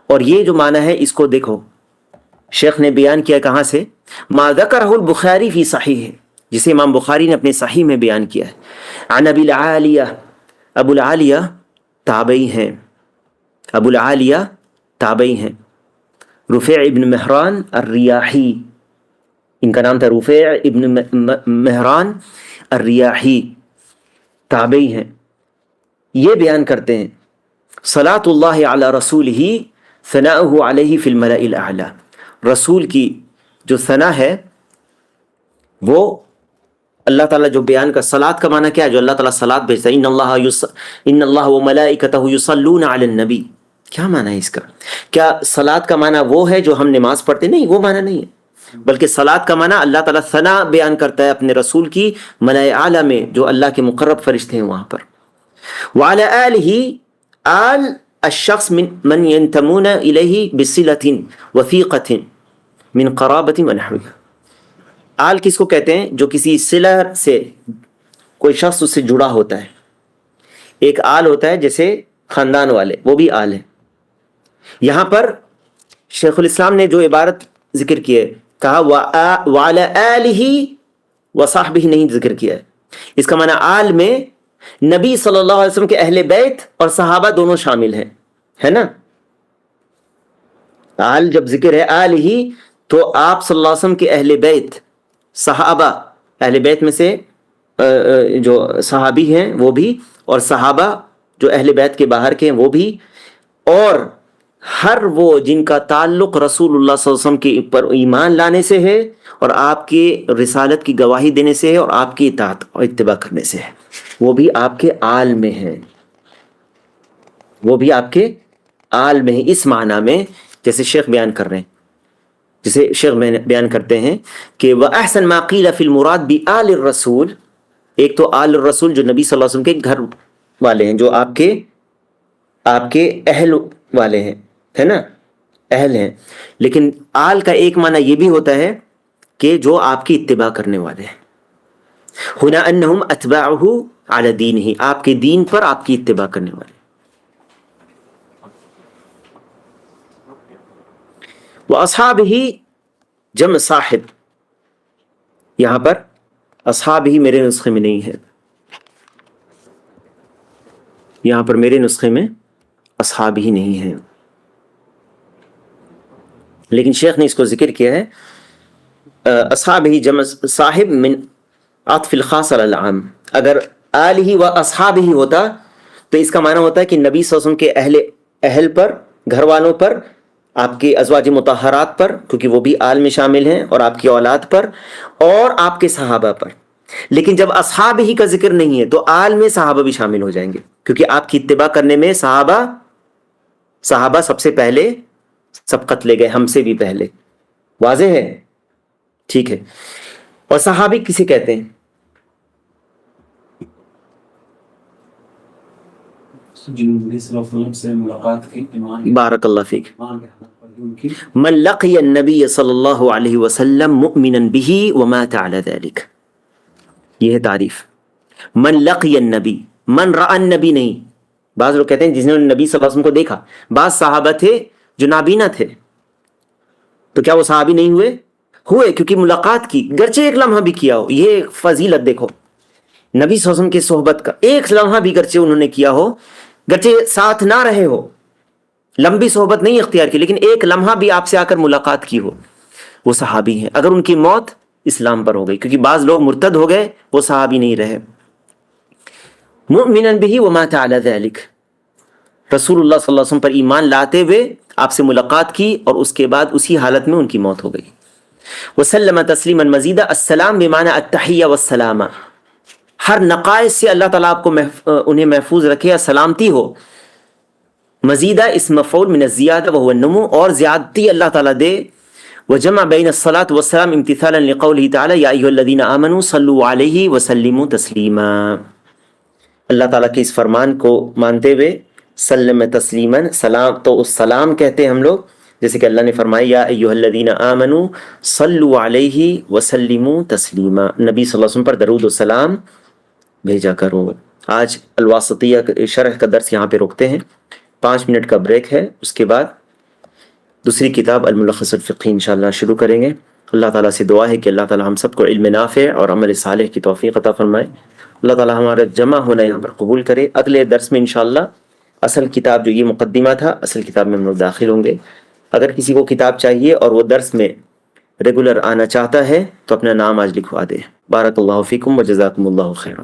اور یہ جو معنی ہے اس کو دیکھو شیخ نے بیان کیا کہاں سے، ما ذکرہ البخاری فی صحیح، جسے امام بخاری نے اپنے صحیح میں بیان کیا ہے، عن ابی العالیہ، ابو العالیہ تابعی ہیں، ابو العالیہ تابعی ہیں، رفیع ابن مہران الریاحی، ان کا نام تھا رفیع ابن مہران الریاحی، تابعی ہیں، یہ بیان کرتے ہیں صلاۃ اللہ علی رسولہ ثناؤہ علیہ فی الملأ الاعلی، رسول کی جو ثنا ہے وہ اللہ تعالیٰ جو بیان کا، صلاۃ کا معنی کیا ہے؟ جو اللہ تعالیٰ صلاۃ بھیجتا ہے، ان اللہ وملائکتہ یصلون علی النبی، کیا معنی ہے اس کا؟ کیا صلاۃ کا معنی وہ ہے جو ہم نماز پڑھتے؟ نہیں، وہ معنی نہیں ہے، بلکہ صلاۃ کا معنی اللہ تعالیٰ ثنا بیان کرتا ہے اپنے رسول کی ملائے اعلیٰ میں جو اللہ کے مقرب فرشتے ہیں وہاں پر۔ وعلی آلہ، آل الشخص من ينتمون الیہ بصلة وثیقة من قرابة ونحوها، آل کس کو کہتے ہیں؟ جو کسی صلہ سے کوئی شخص اس سے جڑا ہوتا ہے، ایک آل ہوتا ہے جیسے خاندان والے، وہ بھی آل ہے۔ یہاں پر شیخ الاسلام نے جو عبارت ذکر کی ہے، کہا وعلی آلہ وصحبہ، نہیں ذکر کیا ہے، اس کا معنی آل میں نبی صلی اللہ علیہ وسلم کے اہل بیت اور صحابہ دونوں شامل ہیں، ہے نا؟ آل جب ذکر ہے آل ہی تو آپ صلی اللہ علیہ وسلم کے اہل بیت، صحابہ، اہل بیت میں سے جو صحابی ہیں وہ بھی، اور صحابہ جو اہل بیت کے باہر کے ہیں وہ بھی، اور ہر وہ جن کا تعلق رسول اللہ صلی اللہ علیہ وسلم کے پر ایمان لانے سے ہے اور آپ کے رسالت کی گواہی دینے سے ہے اور آپ کی اطاعت اور اتباع کرنے سے ہے، وہ بھی آپ کے آل میں ہیں، وہ بھی آپ کے آل میں ہیں، اس معنی میں جیسے شیخ بیان کر رہے ہیں، جسے شیخ بیان کرتے ہیں کہ وَأَحْسَنْ مَا قِيلَ فِي الْمُرَادِ بِآلِ الرَّسُولِ، ایک تو آل الرسول جو نبی صلی اللہ علیہ وسلم کے گھر والے ہیں، جو آپ کے اہل والے ہیں، ہے نا، اہل ہیں، لیکن آل کا ایک معنی یہ بھی ہوتا ہے کہ جو آپ کی اتباع کرنے والے ہیں، ہنا انہم اتباعہ علی دینہ، آپ کے دین پر آپ کی اتباع کرنے والے۔ وَأَصْحَابِهِ جمع صاحب، یہاں پر اصحاب ہی میرے نسخے میں نہیں ہے، یہاں پر میرے نسخے میں اصحاب ہی نہیں ہیں. لیکن شیخ نے اس کو ذکر کیا ہے اصحاب ہی جمع صاحب من عطف الخاص علی العام. اگر آل ہی و اصحاب ہی ہوتا تو اس کا معنی ہوتا ہے کہ نبی صلی اللہ علیہ وسلم کے اہل پر، گھر والوں پر، آپ کے ازواج مطہرات پر، کیونکہ وہ بھی آل میں شامل ہیں، اور آپ کی اولاد پر، اور آپ کے صحابہ پر. لیکن جب اصحاب ہی کا ذکر نہیں ہے تو آل میں صحابہ بھی شامل ہو جائیں گے، کیونکہ آپ کی اتباع کرنے میں صحابہ سب سے پہلے سبقت لے گئے، ہم سے بھی پہلے. واضح ہے؟ ٹھیک ہے. اور صحابی کسے کہتے ہیں؟ بارک اللہ فیک. من لقی النبی صلی اللہ علیہ وسلم مؤمنا به ومات على ذلك. یہ ہے تعریف. من لقی النبی، من رأى النبی نہیں. بعض لوگ کہتے ہیں جس نے نبی صلی اللہ علیہ وسلم کو دیکھا. بعض صحابہ تھے جو نابینا تھے، تو کیا وہ صحابی نہیں ہوئے؟ ہوئے، کیونکہ ملاقات کی، گرچہ ایک لمحہ بھی کیا ہو. یہ فضیلت دیکھو نبی صلی اللہ علیہ وسلم کی صحبت کا، ایک لمحہ بھی گرچہ انہوں نے کیا ہو، گرچہ ساتھ نہ رہے ہو، لمبی صحبت نہیں اختیار کی، لیکن ایک لمحہ بھی آپ سے آ کر ملاقات کی ہو، وہ صحابی ہیں. اگر ان کی موت اسلام پر ہو گئی، کیونکہ بعض لوگ مرتد ہو گئے، وہ صحابی نہیں رہے. مؤمنا به ومات على ذلك. رسول اللہ صلی اللہ علیہ وسلم پر ایمان لاتے ہوئے آپ سے ملاقات کی، اور اس کے بعد اسی حالت میں ان کی موت ہو گئی. وسلم تسلیما مزیدا. السلام بمعنی التحیہ والسلامہ. ہر نقائص سے اللہ تعالیٰ آپ کو انہیں محفوظ رکھے یا سلامتی ہو. مزیدہ اسم مفعول من الزیادہ وهو النمو، اور زیادتی اللہ تعالیٰ دے. وجمع بین الصلاۃ والسلام امتثالا لقوله تعالی یا ایھا الذین آمنوا صلوا علیہ وسلموا تسلیما. اللہ تعالیٰ کے اس فرمان کو مانتے ہوئے سلم تسلیما، سلام تو اس سلام کہتے ہیں ہم لوگ، جیسے کہ اللہ نے فرمایا یا ایھا الذین آمنوا صلوا علیہ وسلموا تسلیما. نبی صلی اللہ علیہ وسلم پر درود و سلام بھیجا کرو. آج الواسطیہ شرح کا درس یہاں پہ روکتے ہیں، 5 منٹ کا بریک ہے. اس کے بعد دوسری کتاب الملخص الفقہی انشاءاللہ شروع کریں گے. اللہ تعالیٰ سے دعا ہے کہ اللہ تعالیٰ ہم سب کو علم نافع اور عمل صالح کی توفیق عطا فرمائے. اللہ تعالیٰ ہمارا جمع ہونا یہاں پر قبول کرے. اگلے درس میں انشاءاللہ اصل کتاب جو یہ مقدمہ تھا، اصل کتاب میں ہم لوگ داخل ہوں گے. اگر کسی کو کتاب چاہیے اور وہ درس میں ریگولر آنا چاہتا ہے تو اپنا نام آج لکھوا دے. بارک اللہ فیکم و جزاکم اللہ خیرا.